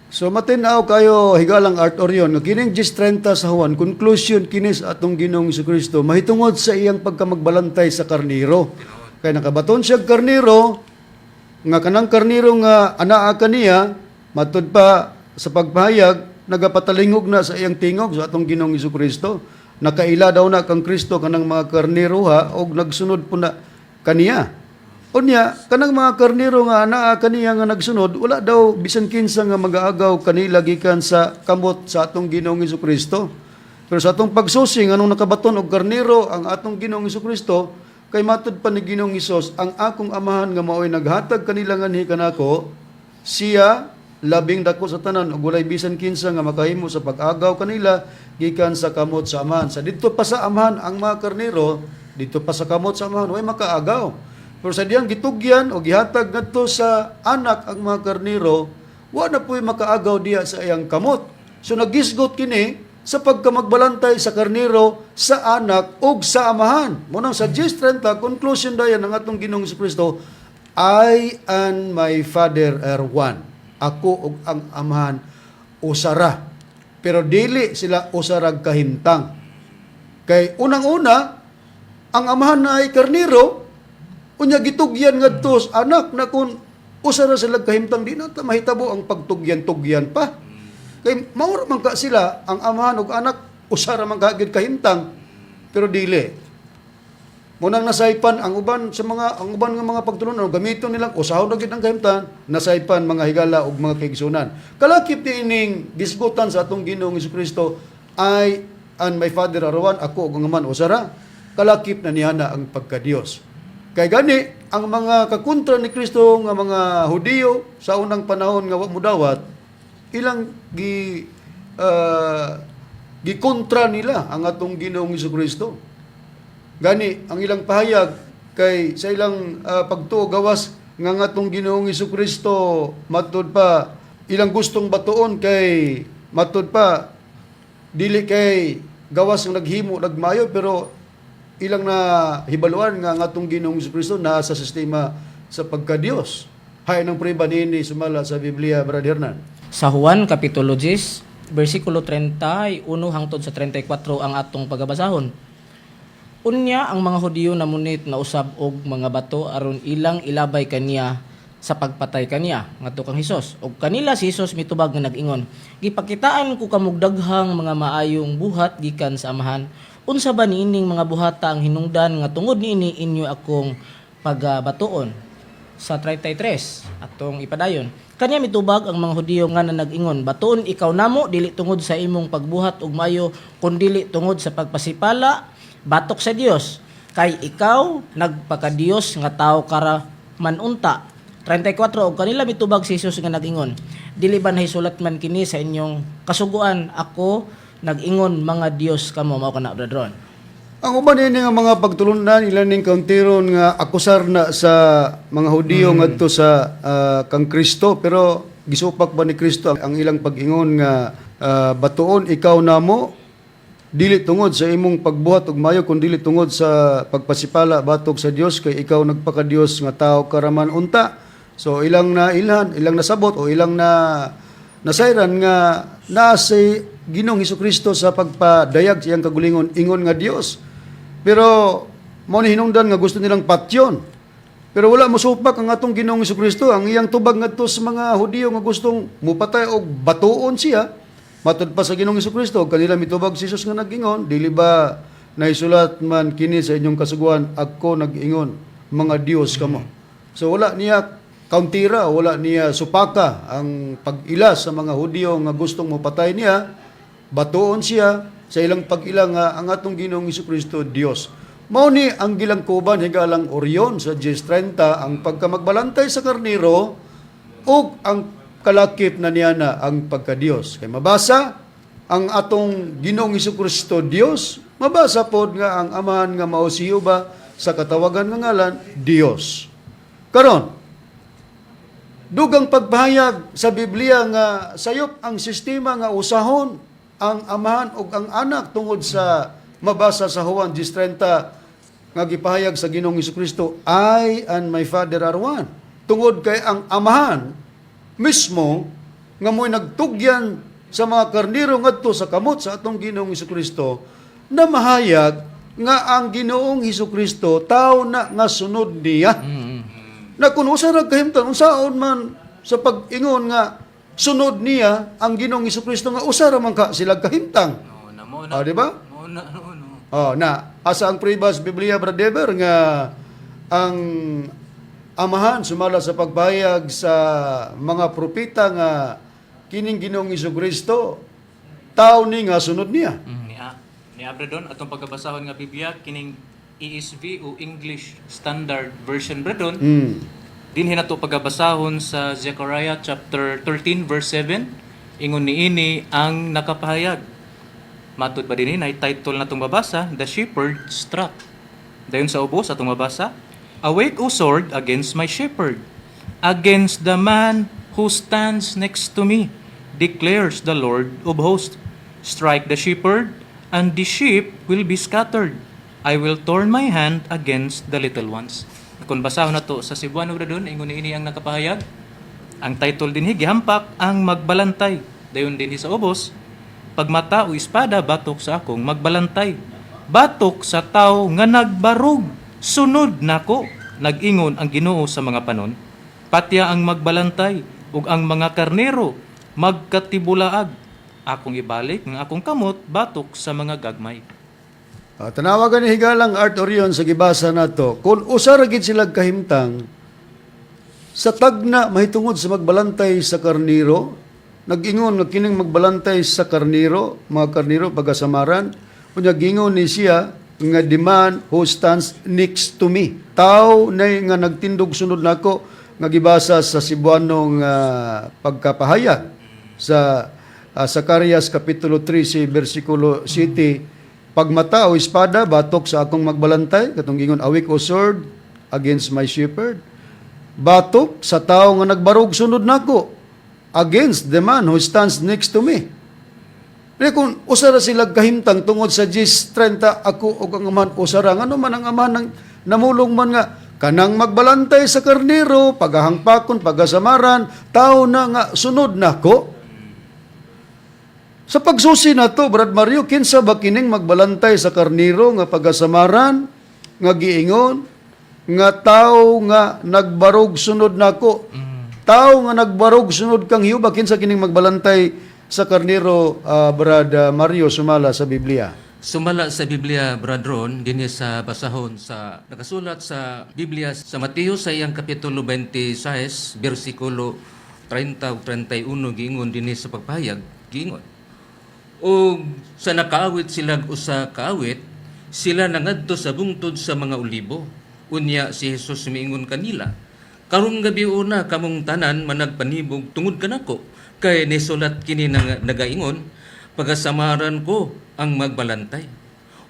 So matinaw kayo Higalang Art Orion nga kining Ges 30 sa Juan, conclusion kini sa atong Ginoong Hesukristo mahitungod sa iyang pagkamagbalantay sa karniro. Kay nakabaton siya karniro nga kanang karniro nga anaa kaniya matud pa sa pagpahayag nagapatalingog na sa iyang tingog sa atong Ginoong Hesukristo. Nakaila daw na kang Kristo kanang mga karniro ha og nagsunod po na kaniya. Unya, kanang mga karniro nga anaa kaniya nga nagsunod, wala daw bisan kinsa nga mag-aagaw kanila gikan sa kamot sa atong Ginoong Hesukristo. Pero sa atong pagsusing anong nakabaton og karniro ang atong Ginoong Hesukristo, kay matud pa ni Ginoong Hesus, ang akong Amahan nga maoy naghatag kanila nganhi kanako, siya labing dako sa tanan ug walay bisan kinsa nga makahimo sa pag-agaw kanila gikan sa kamot sa Amahan. Sa didto pa sa Amahan ang mga karniro, dito pa sa kamot sa Amahan way makaagaw. Pero sa diyang gitugyan o gihatag ngadto sa Anak ang mga karniro, wa na po'y makaagaw diya sa iyang kamot. So nagisgot kini sa pagkamagbalantay sa karnero sa anak ug sa amahan. Munang sa Gs 30 conclusion dayon ng atong Ginoong Jesucristo, I and my Father are one. Ako ug ang amahan usara. Pero dili sila usarag kahimtang. Kay unang-una, ang amahan na ay karnero, unya gitugyan ngadto sa anak na kung usara sila kahimtang, di na ta mahitabo ang pagtugyan-tugyan pa. Kay maura man ka sila, ang amahan ug anak usara man kagid kahimtang, pero dili. Munang nasaypan ang uban nga mga pagtulunan gamiton nilang usahon na gid ang kahimtang, nasaypan mga higala ug mga kaigsunan. Kalakip ni ining gisgutan sa atong Ginoong Jesucristo, I and my Father are one, ako ug ang amahan usara. Kalakip na niyana ang pagka-Dios. Kay gani ang mga kakontra ni Kristo nga mga Hudiyo sa unang panahon nga wa mudawat, ilang gikontra nila ang atong Ginoong Jesucristo. Gani ang ilang pahayag kay sa ilang pagtuo gawas nga atong Ginoong Jesucristo matud pa ilang gustong batuon kay matud pa dili kay gawas nga naghimo nagmayo, pero ilang na hibaluan nga ang atong Ginoong Jesucristo naa sa sistema sa pagka-Dios. Hay nang prueba niini sumala sa Biblia, Brother Hernan. Sa Juan Kapitulo 10, versikulo 31 hangtod sa 34 ang atong pagabasahon. Unya ang mga Hudiyo namunit na usab og mga bato aron ilang ilabay kaniya sa pagpatay kaniya ngadto kang Hesus. Og kanila si Hesus mitubag nga nag-ingon, gipakitaan ko kamog daghang mga maayong buhat gikan sa amahan. Unsa ba niining mga buhata ang hinungdan nga tungod niini inyo akong pagbatuon? Sa 33 atong ipadayon. Kanya mitubag ang mga Hudiyo nga nag-ingon, batuon ikaw namo dili tungod sa imong pagbuhat og maayo kun dili tungod sa pagpasipala batok sa Dios, kay ikaw nagpaka-Dios nga tao kara manunta. 34 og kanila mitubag si Jesus nga nag-ingon, dili ba nahisulat man kini sa inyong kasuguan, ako nag-ingon mga Dios kamo mao kana brethren. Ang uban ini nga mga pagtulunan ilan ning kauntiron nga akusar na sa mga Hudiyo ngadto sa kang Kristo, pero gisupak ba ni Kristo ang ilang pag-ingon nga batuon ikaw namo dili tungod sa imong pagbuhat og mayo kun dili tungod sa pagpasipala batok sa Dios, kay ikaw nagpaka-Dios nga tao karaman unta. So ilang na ilhan, ilang nasabot o ilang na nasayran nga naa si Ginoong Hesukristo sa pagpadayag sa iyang kagulingon ingon nga Dios. Pero mao ni hinungdan nga gusto nilang patyon. Pero wala mo supak ang atong Ginoong Hesukristo, ang iyang tubag ngadto sa mga Hudiyo nga gustong mupatay og batuon siya. Matud pa sa Ginoong Hesukristo, kanila mitubag si Jesus nga nag-ingon, dili ba naisulat man kini sa inyong kasuguan, ako nag-ingon, mga Dios kamo. So wala niya kauntira, wala niya supaka ang pag-ila sa mga Hudiyo nga gustong mapatay niya, batuon siya sa ilang pag-ila nga ang atong Ginoong Hesukristo Dios. Mao ni ang gilangkuban higalang Orion sa Gs 30 ang pagkamagbalantay sa karnero ug ang kalakip na niya na ang pagka-Dios. Kay mabasa ang atong Ginoong Hesukristo Dios, mabasa pod nga ang amahan nga mao si Jehova sa katawagan nga ngalan Dios. Karon, dugang pagpahayag sa Biblia nga sayop ang sistema nga usahon ang amahan ug ang anak tungod sa mabasa sa Juan 10:30 nga gipahayag sa Ginoong Hesukristo, I and my Father are one. Tungod kay ang amahan mismo nga mo'y nagtugyan sa mga karniro ngadto sa kamot sa atong Ginoong Hesukristo na mahayag nga ang Ginoong Hesukristo tao na nga sunod niya. Na kung usa ra kahimtang unsaon man sa pag-ingon nga sunod niya ang Ginoong Hesukristo nga usa ra man ka sila kahimtang. Di ba? Asa ang pribas Biblia, Brother Deber, nga ang amahan sumala sa pagbayag sa mga propeta nga kining Ginoong Hesukristo tao ni nga sunod niya. Ni Abradon atong pagkabasahon nga Biblia kining ESV o English Standard Version Bradon. Dinhi nato pagabasahon sa Zechariah chapter 13 verse 7, ingon niini ang nakapahayag. Matud pa dinhi nay title natong babasa, The Shepherd Struck. Dayon sa ubos atong mabasa, Awake, O sword, against my shepherd, against the man who stands next to me. declares the Lord of hosts. Strike the shepherd, and the sheep will be scattered. I will turn my hand against the little ones. Kung basahon na to sa Cebuano doon, ingon ini ang nakapahayag. Ang title din gihampak ang magbalantay. Dayon din sa ubos, pagmata o espada batok sa akong magbalantay. Batok sa tao nga nagbarog. Sunod nako, nag-ingon ang Ginoo sa mga panon. Patya ang magbalantay ug ang mga karnero magkatibulaag. Akong ibalik ng akong kamot batok sa mga gagmay. Tanawagan ni Higalang Art Orion sa gibasa nato, kung usa ra gid sila kahimtang sa tagna mahitungod sa magbalantay sa karniro, nag-ingon nga kining magbalantay sa karniro, mga karniro pagasamaran, unya gingon ni siya nga the man who stands next to me. Tao na nga nagtindog sunod nako nga gibasa sa Cebuanong pagkapahayag sa Zacarias kapitulo 13 versikulo 7. Pagmata o espada batok sa akong magbalantay, katong gingon awik o sword against my shepherd. Batok sa tao nga nagbarog sunod nako against the man who stands next to me. Pero kung usara sila kahimtang tungod sa 10:30 ako o ang amahan usara, ano man ang amahan ng namulong man nga kanang magbalantay sa karnero, pagahangpakon, pagasamaran, tao na nga sunod nako. Sa pagsusi na to, Brad Mario, kinsa ba kining magbalantay sa karniro nga pagasamaran, nga giingon, nga tao nga nagbarog sunod nako. Tao nga nagbarog sunod kang hiuba, kinsa kining magbalantay sa karniro, Brad Mario, sumala sa Biblia. Sumala sa Biblia, Brad Ron, din sa basahon sa nakasulat sa Biblia sa Mateo sa iyang kapitulo 26, versikulo 30 ug 31 giingon din sa pagpahayag, giingon. O sa nakaawit silang usa kaawit, sila nangadto sa bungtod sa mga olibo. Unya si Jesus miingon kanila, karong gabi una kamong tanan managpanibog tungod kanako, kay nisulat kini nagaingon, pagasamaran ko ang magbalantay.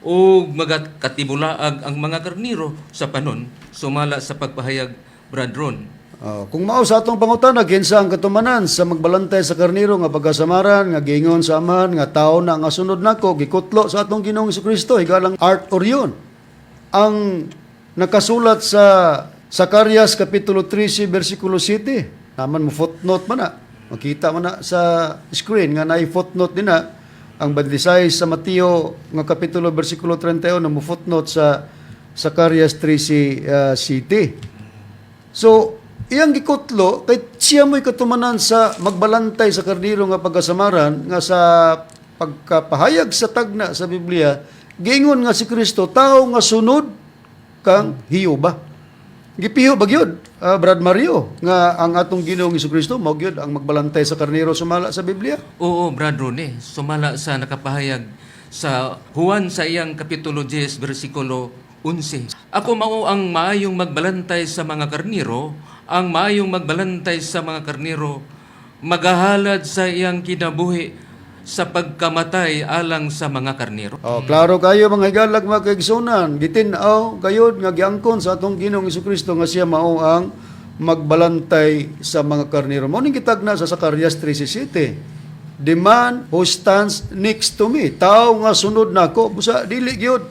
O magkatibulaag ang mga karniro sa panon, sumala sa pagpahayag, Brad Ron. Kung mao sa atong pangutana, kinsa ang katumanan sa magbalantay sa karniro nga pagasamaran, nga giingon sa amahan, nga tao na nga sunod nako, gikutlo sa atong Ginoong Jesucristo, Higalang Art Orion. Ang nakasulat sa Zacarias kapitulo 13 versikulo 7, naman mo footnote man na, makita man na sa screen nga naay footnote din na, ang bandisay sa Mateo nga kapitulo versikulo 31 na mo footnote sa Zacarias 13 city. So, iyang gikutlo, kay siya mo'y katumanan sa magbalantay sa karniro nga pagasamaran, nga sa pagkapahayag sa tagna sa Biblia, giingon nga si Kristo, tao nga sunod kang hiuba. Gipiho ba gyud, Brad Mario, nga ang atong Ginoong Jesucristo mao gyud ang magbalantay sa karnero sumala sa Biblia? Oo, Brad Ron, sumala sa nakapahayag sa Juan sa iyang kapitulo 10, versikulo 11. Ako mao ang maayong magbalantay sa mga karniro, ang maayong magbalantay sa mga karniro, magahalad sa iyang kinabuhi sa pagkamatay alang sa mga karniro. Klaro kayo mga higalag mga kaigsunan, gitin-aw kayod nga giangkon sa atong Ginoong Jesucristo nga siya mao ang magbalantay sa mga karniro. Mao ning gitagna sa Zacarias 13:7. The man who stands next to me, tao nga sunod nako, busa dili gyud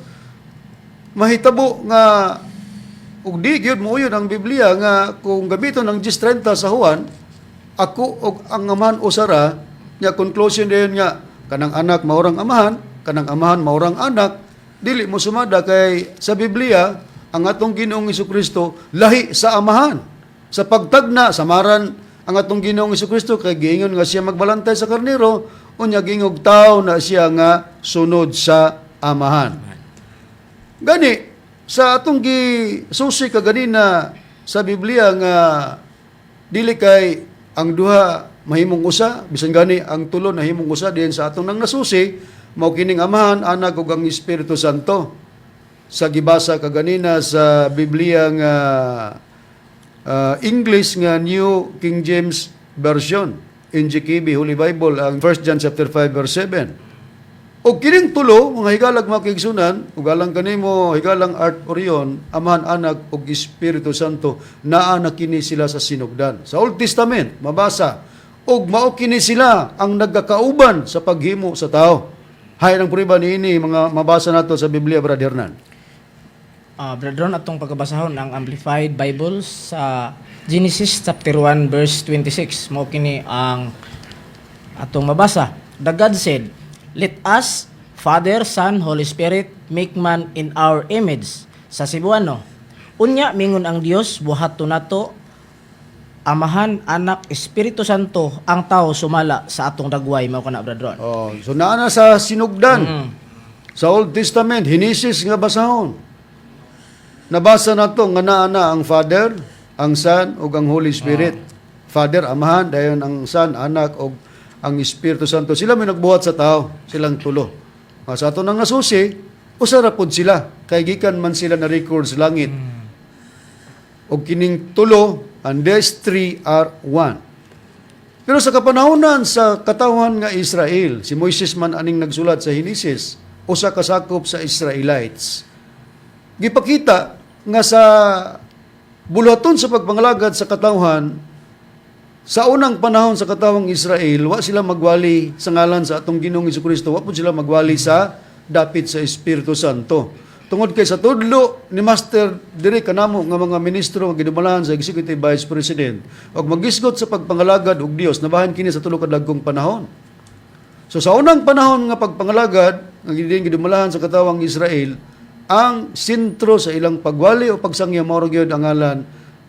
mahitabo nga ug di gyud mouyod ang Biblia nga kung gamiton ang 10:30 sa Juan, ako og ang amahan usara, nya conclusion dayon nga kanang anak maurang amahan, kanang amahan maurang anak, dili mo sumada kay sa Biblia ang atong Ginoong Jesucristo lahi sa amahan. Sa pagtagna samaran ang atong Ginoong Jesucristo kay giingon nga siya magbalantay sa karnero, unya gingog tao na siya nga sunod sa amahan. Gani sa atong gisusi kaganina sa Biblia nga dili kay ang duha mahimong usa, bisan gani ang tulo na himong usa diyan sa atong nang nasusi, mao kining Amahan, Anak ug ang Espiritu Santo. Sa gibasa kaganina sa Biblia nga English nga New King James Version, NGKB Holy Bible, ang 1 John chapter 5 verse 7. O kining tulo, mga higalag mga kaigsunan, ugalang kanimo, higalang Art Orion, Amahan, Anak, ug Espiritu Santo, naa na kini sila sa sinugdan. Sa Old Testament, mabasa, ug mao kini sila ang nagkakauban sa paghimo sa tao. Hay ang prueba niini mga mabasa nato sa Biblia, Brad Hernan. Brother Ron, atong pagkabasahon ang Amplified Bible sa Genesis chapter 1 verse 26. Mao kini ang atong mabasa. The God said, "Let us, Father, Son, Holy Spirit, make man in our image." Sa Cebuano, unya mingon ang Dios, buhaton nato Amahan, Anak, Espiritu Santo ang tao sumala sa atong dagway. Mao kana, Brother Ron. Oh, so naa na sa sinugdan. Sa Old Testament, Hinesis nga basahon. Nabasa nato nga naa na ang Father, ang Son ug ang Holy Spirit. Father, Amahan, dayon ang Son, Anak ug ang Espiritu Santo. Sila may nagbuhat sa tao, silang tulo. Sa ato nang nasusi, usara pod sila kay gikan man sila na record sa langit. Og kining tulo, and these three are one. Pero sa kapanahonan sa katawhan nga Israel, si Moises man aning nagsulat sa Hinesis, usa ka sakop sa Israelites. Gipakita nga sa bulaton sa pagpangalagad sa katawhan, sa unang panahon sa katawhang Israel, wa sila magwali sa ngalan sa atong Ginoong Jesucristo, wa pud sila magwali sa dapit sa Espiritu Santo. Tungod kay sa tudlo ni Master diri kanamo nga mga ministro nga gidumalahan sa Executive Vice President og magisgot sa pagpangalagad og Dios, nabahan kini sa tulo ka dagkong panahon. So sa unang panahon nga pagpangalagad nga gidumalahan sa katawhang Israel, ang sentro sa ilang pagwali o pagsangya mao gyud ang ngalan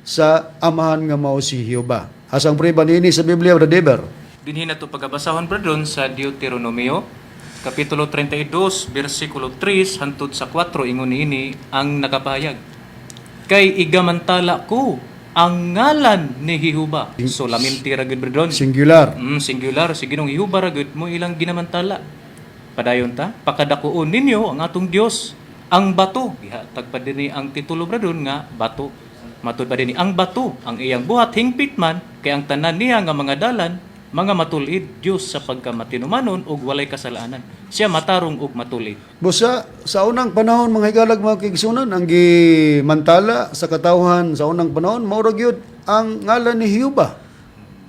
sa amahan nga mao si Jehova. Asang prueba niini sa Biblia, Brother Deber. Dinhi na to pagabasahon brodon sa Deuteronomio Kapitulo 32, versikulo 3 hangtod sa 4 ingon niini ang nakapahayag. Kay igamantala ko ang ngalan ni Jehova. So laminti ra gud brodon. Singular. Singular si Ginoong Jehova ra gud mo ilang ginamantala. Padayon ta, pakadakuon ninyo ang atong Dios, ang bato. Ihatag pa dinhi ang titulo brodon nga bato. Matud pa dinhi ang bato, ang iyang buhat hingpit man kay ang tanan niya nga mga dalan mga matulid Dios sa pagkamatinumanon ug walay kasalanan. Siya matarong ug matulid. Busa, sa unang panahon, mga higalag mga kaigsunan, ang gimantala sa katawhan sa unang panahon, maura gyud ang ngalan ni Jehova.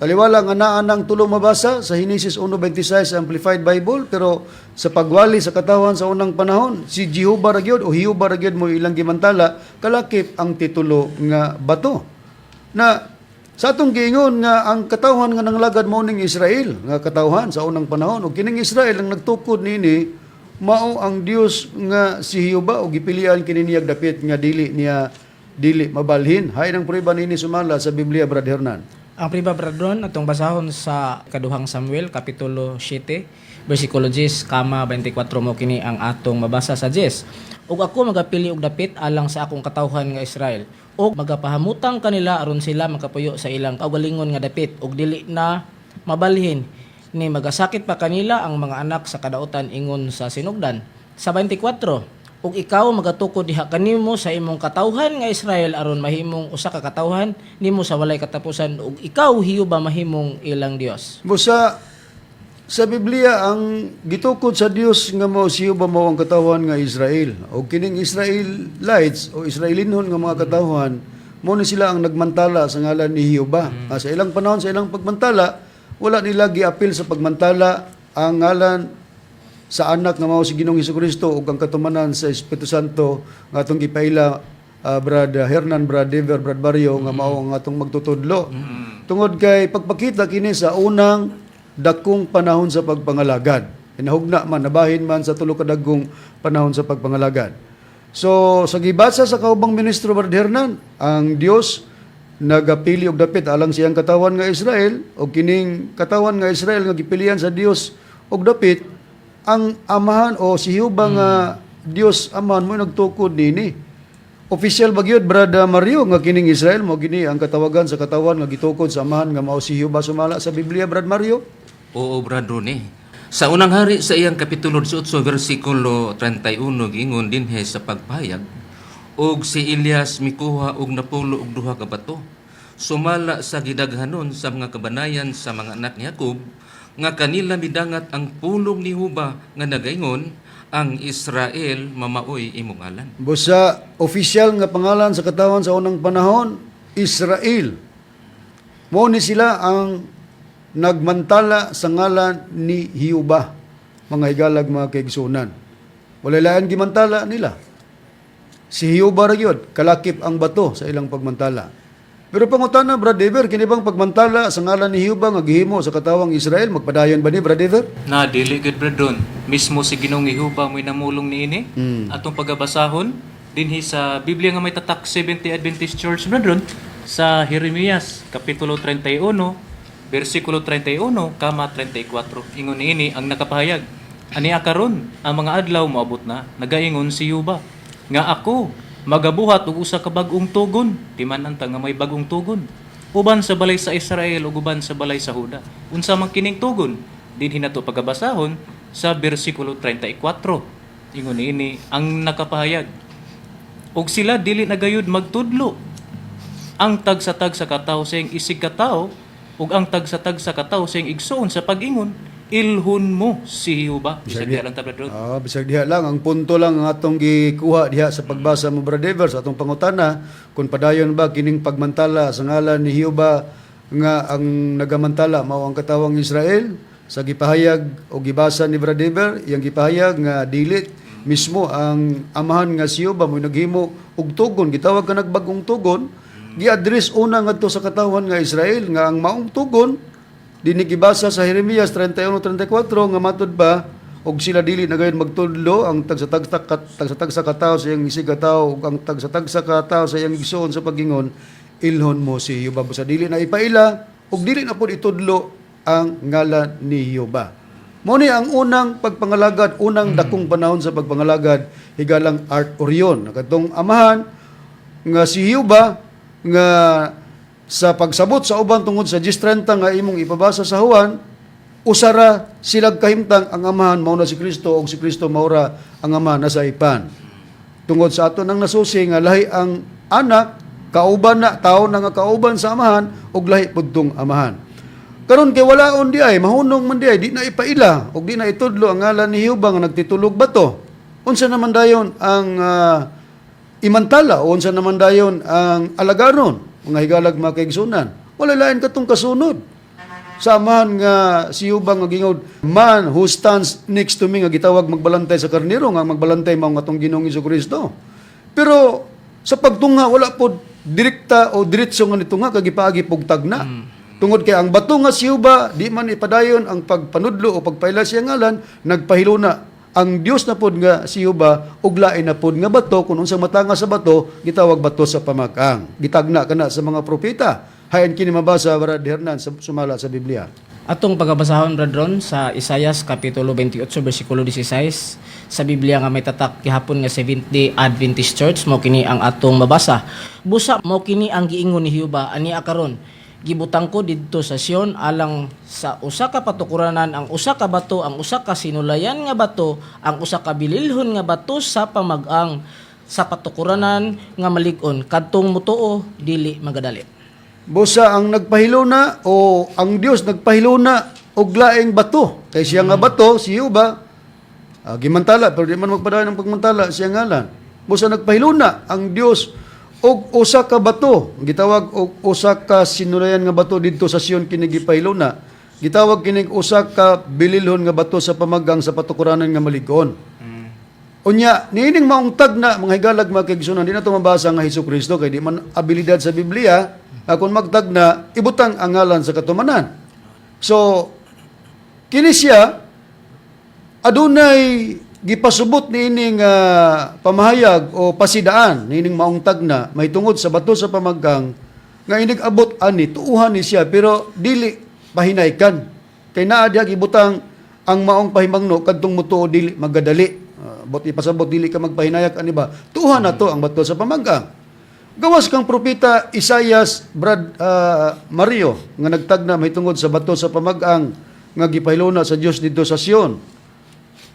Taliwala nga naa nang tulo mabasa sa Hinesis 1:26 Amplified Bible, pero sa pagwali sa katawhan sa unang panahon, si Jehova ra gyud o Jehova ra gyud mo ilang gimantala, kalakip ang titulo nga bato. Na sa atong giingon nga ang katawhan nga nanglagad mo ning Israel nga katawhan sa unang panahon ug kining Israel ang nagtukod nini mao ang Dios nga si Jehova ug gipilian kini niya dapit nga dili mabalhin. Hay nang prueba nini sumala sa Biblia, Brad Hernan. Ang priba, Brother Ron, atong basahon sa kaduhang Samuel kapitulo 7 versikulo 10 kama 24 mo kini ang atong mabasa sa 10. Ug ako magapili og dapit alang sa akong katawhan nga Israel, ug magapahamutang kanila aron sila makapuyo sa ilang kaugalingon nga dapit ug dili na mabalhin ni magasakit pa kanila ang mga anak sa kadautan ingon sa sinugdan. Sa 24, ug ikaw magatukod diha kanimo sa imong katawhan nga Israel aron mahimong usa ka katawhan nimo sa walay katapusan ug ikaw Jehova mahimong ilang Dios. Busa sa Biblia ang gitukod sa Dios nga mao si Jehova mao ang katawhan nga Israel. O kining Israelites o Israelinon nga mga katawhan mo ni sila ang nagmantala sa ngalan ni Jehova. Sa ilang panahon sa ilang pagmantala wala nila giapil sa pagmantala ang ngalan sa anak nga mao si Ginoong Jesucristo ug ang katumanan sa Espiritu Santo nga atong gipaila Brad Hernan, Brad Dever, Brad Barrio nga mao ang atong magtutudlo. Tungod kay pagpakita kini sa unang dakong panahon sa pagpangalagad. Inahugna man, nabahin man sa tulo ka dagkong panahon sa pagpangalagad. So, sa gibasa sa kaubang ministro Brad Hernan, ang Dios nagapili og dapit alang siyang katawan nga Israel o kining katawan nga Israel nga gipilian sa Dios og dapit ang amahan o si Jehova nga Dios amahan mo nagtukod nini. Official ba gyud Brad Mario nga kining Israel mo gini ang katawagan sa katawan nga gitukod sa amahan nga mao si Jehova sumala sa Biblia, Brad Mario? Oo, Brad Ronnie. Sa unang hari sa iyang kapitulo 18 versikulo 31 giingon dinhi sa pagpahayag, og si Elias mikuha og napulo og duha ka bato. Sumala sa gidaghanon sa mga kabanayan sa mga anak ni Jacob nga kanila midangat ang pulong ni Jehova nga nagaingon ang Israel mamaoy imong ngalan. Busa official nga pangalan sa katawan sa unang panahon, Israel. Mo ni sila ang nagmantala sa ngalan ni Hiuba, mga higalag mga kaigsunan. Wala lain gimantala nila. Si Hiuba ra gyud kalakip ang bato sa ilang pagmantala. Pero pangutana, Brad Dever, kini bang pagmantala sa ngalan ni Hiuba nga gihimo sa katawang Israel, magpadayon ba ni Brad Dever? Na dili gud brethren, mismo si Ginoong Jehovah mo'y namulong niini atong pagabasahon dinhi sa Biblia nga may tatak 70 Adventist Church brethren sa Jeremias kapitulo 31 versikulo 31 kama 34. Ingon niini ang nakapahayag, ania karon ang mga adlaw moabot na, nagaingon si Jehovah nga ako magabuhat og usa ka bag-ong tugon, timan anta nga may bag-ong tugon. Uban sa balay sa Israel ug uban sa balay sa Huda. Unsa man kining tugon? Dinhi nato pagabasahon sa bersikulo 34. Ingon ini ang nakapahayag. Og sila dili na gayud magtudlo. Ang tag-sa katawo sa iyang isig katawo ug ang tag-sa katawo sa iyang igsoon sa pag-ingon, ilhon mo si Jehovah. Bisag diha lang tablet. Bisag diha lang. Ang punto lang ang atong gikuha diha sa pagbasa mo, Brad Dever, sa atong pangutana, kung padayon ba kining pagmantala sa ngalan ni Jehovah nga ang nagamantala mao ang katawang Israel, sa gipahayag o gibasa ni Brad Dever, iyang gipahayag nga dilit mismo ang amahan nga si Jehovah mo naghimo og tugon, gitawag ka nagbagong tugon, gi-address una ngadto sa katawhan nga Israel nga ang maong tugon dinhi gibasa sa Jeremias 31:34 nga matud ba og sila dili na gayon magtudlo ang tagsa katawo sa iyang isig katawo ug ang tagsa katawo sa iyang igsoon sa pagingon, ilhon mo si Jehovah. Sa dili na ipaila ug dili na pud itudlo ang ngalan ni Jehovah. Mao ni ang unang pagpangalagad, unang dakong panahon sa pagpangalagad higalang Art Orion, nakatong amahan nga si Jehovah nga sa pagsabot sa uban tungod sa 10:30 nga imong ipabasa sa Juan, usara silag kahimtang ang amahan mao na si Kristo ug si Kristo maura ang ama nasa ipan. Tungod sa ato nang nasusi nga lahi ang anak, kauban na tao na nga kauban sa amahan ug lahi pudtong amahan. Karon kay walaon di ay mahunong man di ay di na ipaila ug di na itudlo ang ngalan ni Jehovah nga nagtitulog bato. Unsa naman dayon ang imantala o unsa naman dayon ang alagaron? Mga higalag mga kaigsunan, wala lain katong kasunod. Samahan nga si Jehovah nga gingod, man who stands next to me nga gitawag magbalantay sa karnero nga magbalantay mao nga atong Ginoong Jesucristo. Pero sa pagtungha wala pod direkta o diretso nga nitunga kag gipaagi pog tagna. Tungod kay ang bato nga si Jehovah di man ipadayon ang pagpanudlo o pagpaila siya ngalan, nagpahilo na ang Dios na pod nga si Jehovah ug lain na pod nga bato kun unsang matanga sa bato gitawag bato sa pamakang. Gitagna kana sa mga propeta. Hayan kini mabasa Brad Hernan sa sumala sa Biblia. Atong pagabasahon brethren sa Isaias kapitulo 28 bersikulo 16 sa Biblia nga may tatak gihapon nga 70 Adventist Church, mao kini ang atong mabasa. Busa mao kini ang giingon ni Jehovah ania karon, gibutang ko didto sa Sion alang sa usa ka patukuranan ang usa ka bato, ang usa ka sinulayan nga bato, ang usa ka bililhon nga bato sa pamag-ang sa patukuranan nga malig-on kadtong mutuo dili magadali. Busa ang nagpahilo na o ang Dios nagpahilo na og laing bato. Kay siya nga bato si Jehovah gimantala pero di man magpadayon ang pagmantala siya ngalan. Busa nagpahilo na ang Dios og usa ka bato, gitawag og usa ka sinulayan nga bato didto sa Sion kini gipahilo na. Gitawag kini usa ka bililhon nga bato sa pamagang sa patukuranan nga malig-on. Unya, niining maong tagna mga higalag mga kaigsunan, di na ito mabasa nga Hesukristo kay di man abilidad sa Biblia, kung magtagna, ibutang ang ngalan sa katumanan. So, kini siya, adunay gipasubot niining pamahayag o pasidaan niining maong tagna, may tungod sa bato sa pamagang, nga inig abot ani, tuuhan ni siya, pero dili pahinaykan. Kay naa diha gibutang ang maong pahimangno, kadtong mutuo dili magadali. Bot ipasabot dili ka magpahinayag ani ba tuhan na to ang bato sa pamagang. Gawas kang propeta Isaias Mario nga nagtagna may tungod sa bato sa pamagang nga gipahilona sa Dios didto sa Sion.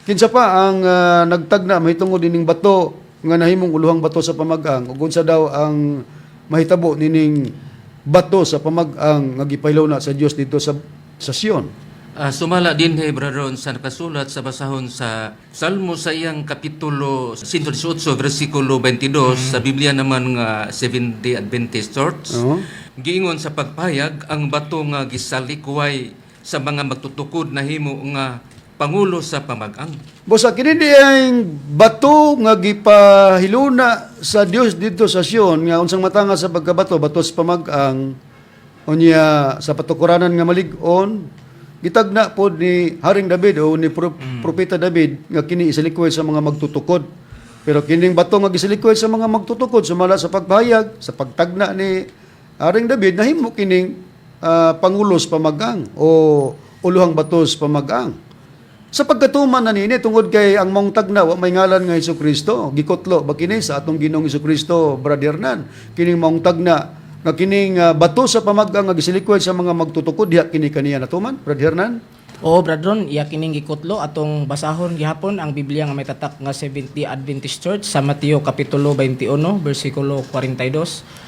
Kinsa pa ang nagtagna may tungod ining bato nga nahimong uluhang bato sa pamagang ug unsa daw ang mahitabo nining bato sa pamagang nga gipahilona sa Dios didto sa Sion. Sumala din brethren sa nakasulat sa basahon sa Salmo sa iyang kapitulo 118 versikulo 22 sa Biblia naman nga 70 Adventist Church. Giingon sa pagpahayag ang bato nga gisalikway sa mga magtutukod na himo nga pangulo sa pamag-ang. Bosa kini di ang bato nga gipahiluna sa Dios dito sa Sion nga unsang matanga sa pagkabato bato sa pamag-ang unya sa patukuranan nga malig-on gitagna pod ni Haring David o ni Propeta David nga kini isalikoy sa mga magtutukod. Pero kining bato nga gisalikoy sa mga magtutukod sumala sa pagpahayag sa pagtagna ni Haring David nahimo kining pangulos pamag-ang o uluhang batos pamag-ang. Sa pagkatuman na nini, tungod kay ang mong tagna, wa may ngalan nga Hesukristo, gikotlo, ba kini sa atong Ginoong Hesukristo, Brother Hernan, kining mong tagna, nga kining bato sa pamag-ang, nga gisilikoy sa mga magtutukod, diha kini kaniya natuman, Brother Hernan? Oo, Bradron, iya kining gikutlo atong basahon gihapon ang Biblia nga may tatak nga Seventh-day Adventist Church sa Mateo kapitulo 21 bersikulo 42.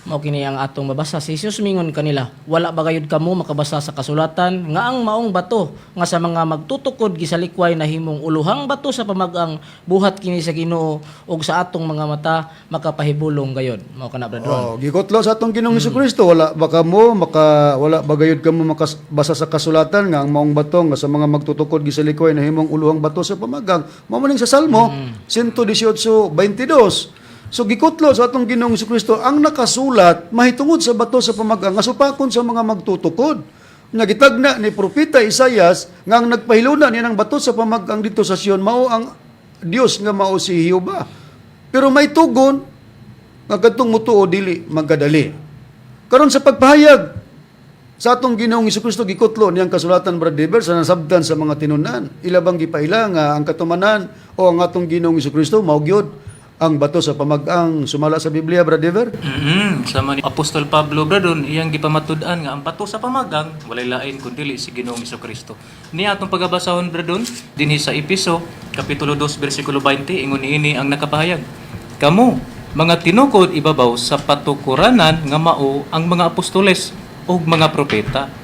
Mao kini ang atong mabasa. Si Jesus mingon kanila, wala ba gayud kamo makabasa sa kasulatan nga ang maong bato nga sa mga magtutukod gisalikway na himong uluhang bato sa pamagang buhat kini sa Ginoo ug sa atong mga mata makapahibulong gayod. Mao kana Bradron. Gikotlo sa atong Ginoong Hesukristo, wala ba wala ba gayud kamo makabasa sa kasulatan nga ang maong bato nga sa mga magtutukod gisalikway na himong uluhang bato sa pamagang. Mao maning sa Salmo 118:22. So gikutlo sa atong Ginoong Jesucristo ang nakasulat mahitungod sa bato sa pamagang nga supakon sa mga magtutukod. Nga gitagna ni propeta Isaias nga ang nagpahiluna niya ng bato sa pamagang dito sa Sion mao ang Dios nga mao si Jehova. Pero may tugon nga kadtong mutuo dili magkadali. Karon sa pagpahayag sa atong Ginoong Jesucristo gikutlo niyang kasulatan Brad Dever sa nasabtan sa mga tinunan. Ilabang gipaila nga ang katumanan o ang atong Ginoong Jesucristo mao gyud ang bato sa pamagang sumala sa Biblia, Brad Dever? Sama ni Apostol Pablo Bradon, iyang gipamatud-an nga ang bato sa pamagang walay lain kundi si Ginoong Hesukristo. Ni atong pagabasahon Bradon dinhi sa Episo kapitulo 2 bersikulo 20 ingon niini ang nakapahayag. Kamo mga tinukod ibabaw sa patukuranan nga mao ang mga apostoles ug mga propeta.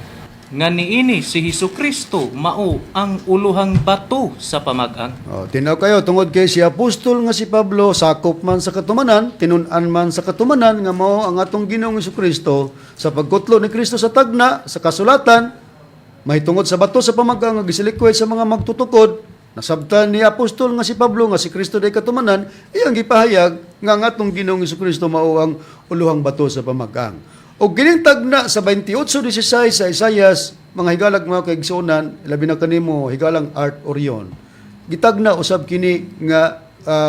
Nga niini si Hesukristo mao ang uluhang bato sa pamagang. Tinaw kayo, tungod kay si Apostol nga si Pablo, sakop man sa katumanan, tinun-an man sa katumanan, nga mao ang atong Ginoong Hesukristo, sa pagkutlo ni Kristo sa tagna, sa kasulatan, mahitungod sa bato sa pamagang, nga gisilikoy sa mga magtutukod, nasabtan ni Apostol nga si Pablo, nga si Kristo day katumanan, iyang gipahayag, nga ang atong Ginoong Hesukristo mao ang uluhang bato sa pamagang. O ginintag na sa 28:16 sa Isaias, mga higalag mga kaigsunan, labi na kanimo higalang Art Orion. Gitagna usab kini nga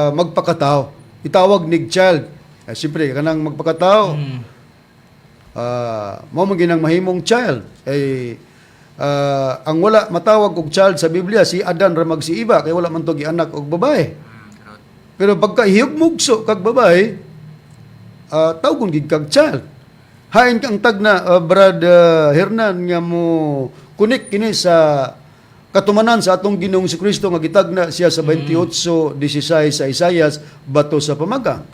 magpakatao. Itawag nig child. Siyempre, kanang magpakatao. Mao man ginang mahimong child. Ang wala matawag og child sa Biblia si Adan ra magsiiba kay wala man to gianak og babae. Pero pagka hiyugmugso kag babae, tawgon gid kag child. Hain kang tagna Brad Hernan nga mo kunik kini sa katumanan sa atong Ginoong Jesucristo nga gitagna siya sa 28:16 sa Isaias bato sa pamagang.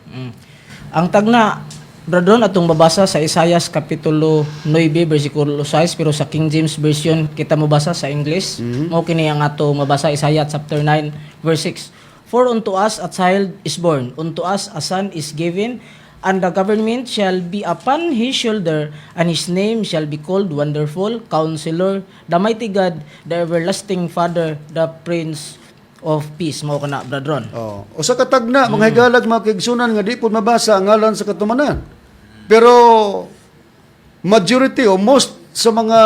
Ang tagna Bradron atong babasa sa Isaias kapitulo 9 bersikulo 6 pero sa King James version kita mabasa sa English. Mao kini ang ato mabasa Isaiah chapter 9 verse 6. For unto us a child is born, unto us a son is given, and the government shall be upon his shoulder, and his name shall be called Wonderful, Counselor, the Mighty God, the Everlasting Father, the Prince of Peace. Mao kana Bradron. Usa ka tagna mga higalag mga kaigsunan nga di pud mabasa ang ngalan sa katumanan. Pero majority o most sa mga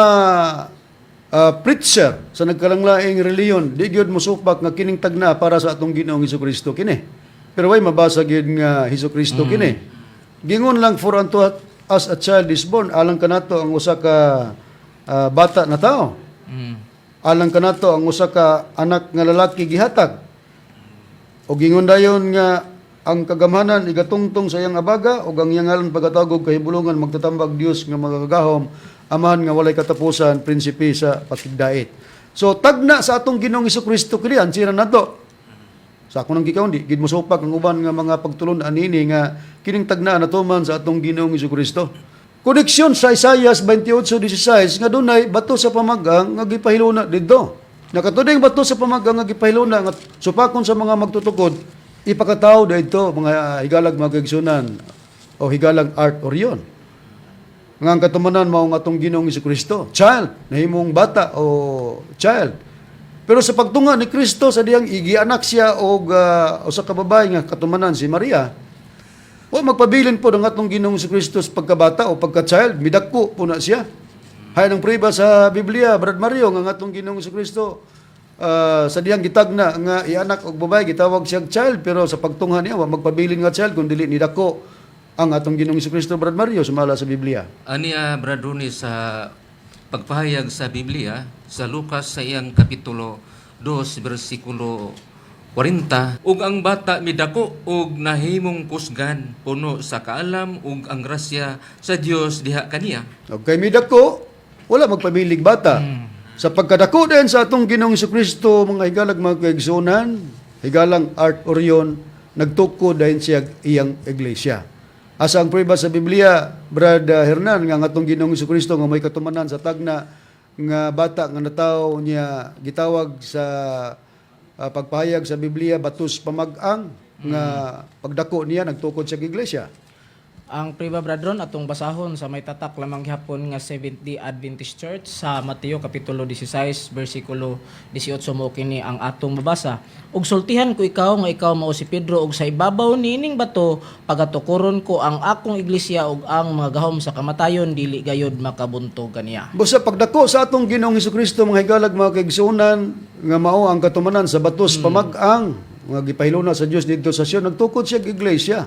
preacher sa nagkalanglaing reliyon di gyud mosupak nga kining tagna para sa atong Ginoong Hesukristo kini. Pero way mabasa gyud nga Hesukristo kini. Gingon lang for unto us a child is born, alang kanato ang usa ka bata na tao. Alang kanato ang usa ka anak nga lalaki gihatag. O gingon dayon nga ang kagamhanan igatungtong sa iyang abaga o ang iyang ngalan pagkatawag kahibulungan magtatambag Dios nga magagahom, amahan nga walay katapusan, prinsipe sa patigdait. So tagna sa atong Ginoong Hesukristo kini ansira nato. Sa ako nang gikaw, di gid mo supak ang uban nga mga pagtulon anini nga kining tagnaan natuman sa atong Ginoong Hesukristo. Koneksyon sa Isaiah 28:16 nga dunay bato sa pamagang nga gipahiluna didto. Nakatuding bato sa pamagang nga gipahiluna nga supakon sa mga magtutukod ipakataw didto mga higalag mga kaigsunan o higalang Art Orion. nga ang katumanan mao nga atong Ginoong Jesucristo. Child, nahimong bata o child. Pero sa pagtunga ni Kristo sa diyang igianak siya og usa ka babae nga katumanan si Maria, wa magpabilin po ng atong Ginoong Jesucristo sa pagkabata o pagka-child, midakko po na siya. Hay nang priba sa Biblia, Brad Mario, nga atong Ginoong Jesucristo sa diyang gitagna nga ianak og babae gitawag siyang child, pero sa pagtungha niya wa magpabilin nga child kun dili ni dako ang atong Ginoong Jesucristo, Brad Mario, sumala sa Biblia. Aniya, Brad Ronnie, sa pagpahayag sa Biblia, sa Lucas sa iyang kapitulo 2, versikulo 40, ug ang bata midako ug nahimong kusgan puno sa kaalam ug ang grasya sa Dios diha kaniya. Okay, midako, wala magpabilig bata. Sa pagkadako din sa atong Ginoong Jesucristo, mga higalag mga kaigsunan, higalang Art Orion, nagtuko dahil siya iyang iglesia. Asa ang prueba sa Biblia, Brad Hernan, nga atong Ginoong Jesucristo nga may katumanan sa tagna nga bata nga nataw niya gitawag sa pagpahayag sa Biblia batus pamag-ang nga pagdako niya nagtukod sa iglesia. Ang priba bradron atong basahon sa may tatak lamang gihapon nga Seventh-day Adventist Church sa Mateo kapitulo 16 bersikulo 18 mo kini ang atong mabasa. Ug sultihan ko ikaw nga ikaw mao si Pedro ug sa ibabaw niining bato pagatukuron ko ang akong iglesia ug ang mga gahom sa kamatayon dili gayud makabuntog kaniya. Busa pagdako sa atong Ginoong Jesucristo, mga higalag mga kaigsunan, nga mao ang katumanan sa batos pamag-ang nga gipahiluna sa Dios didto sa Sion, nagtukod siya og iglesia.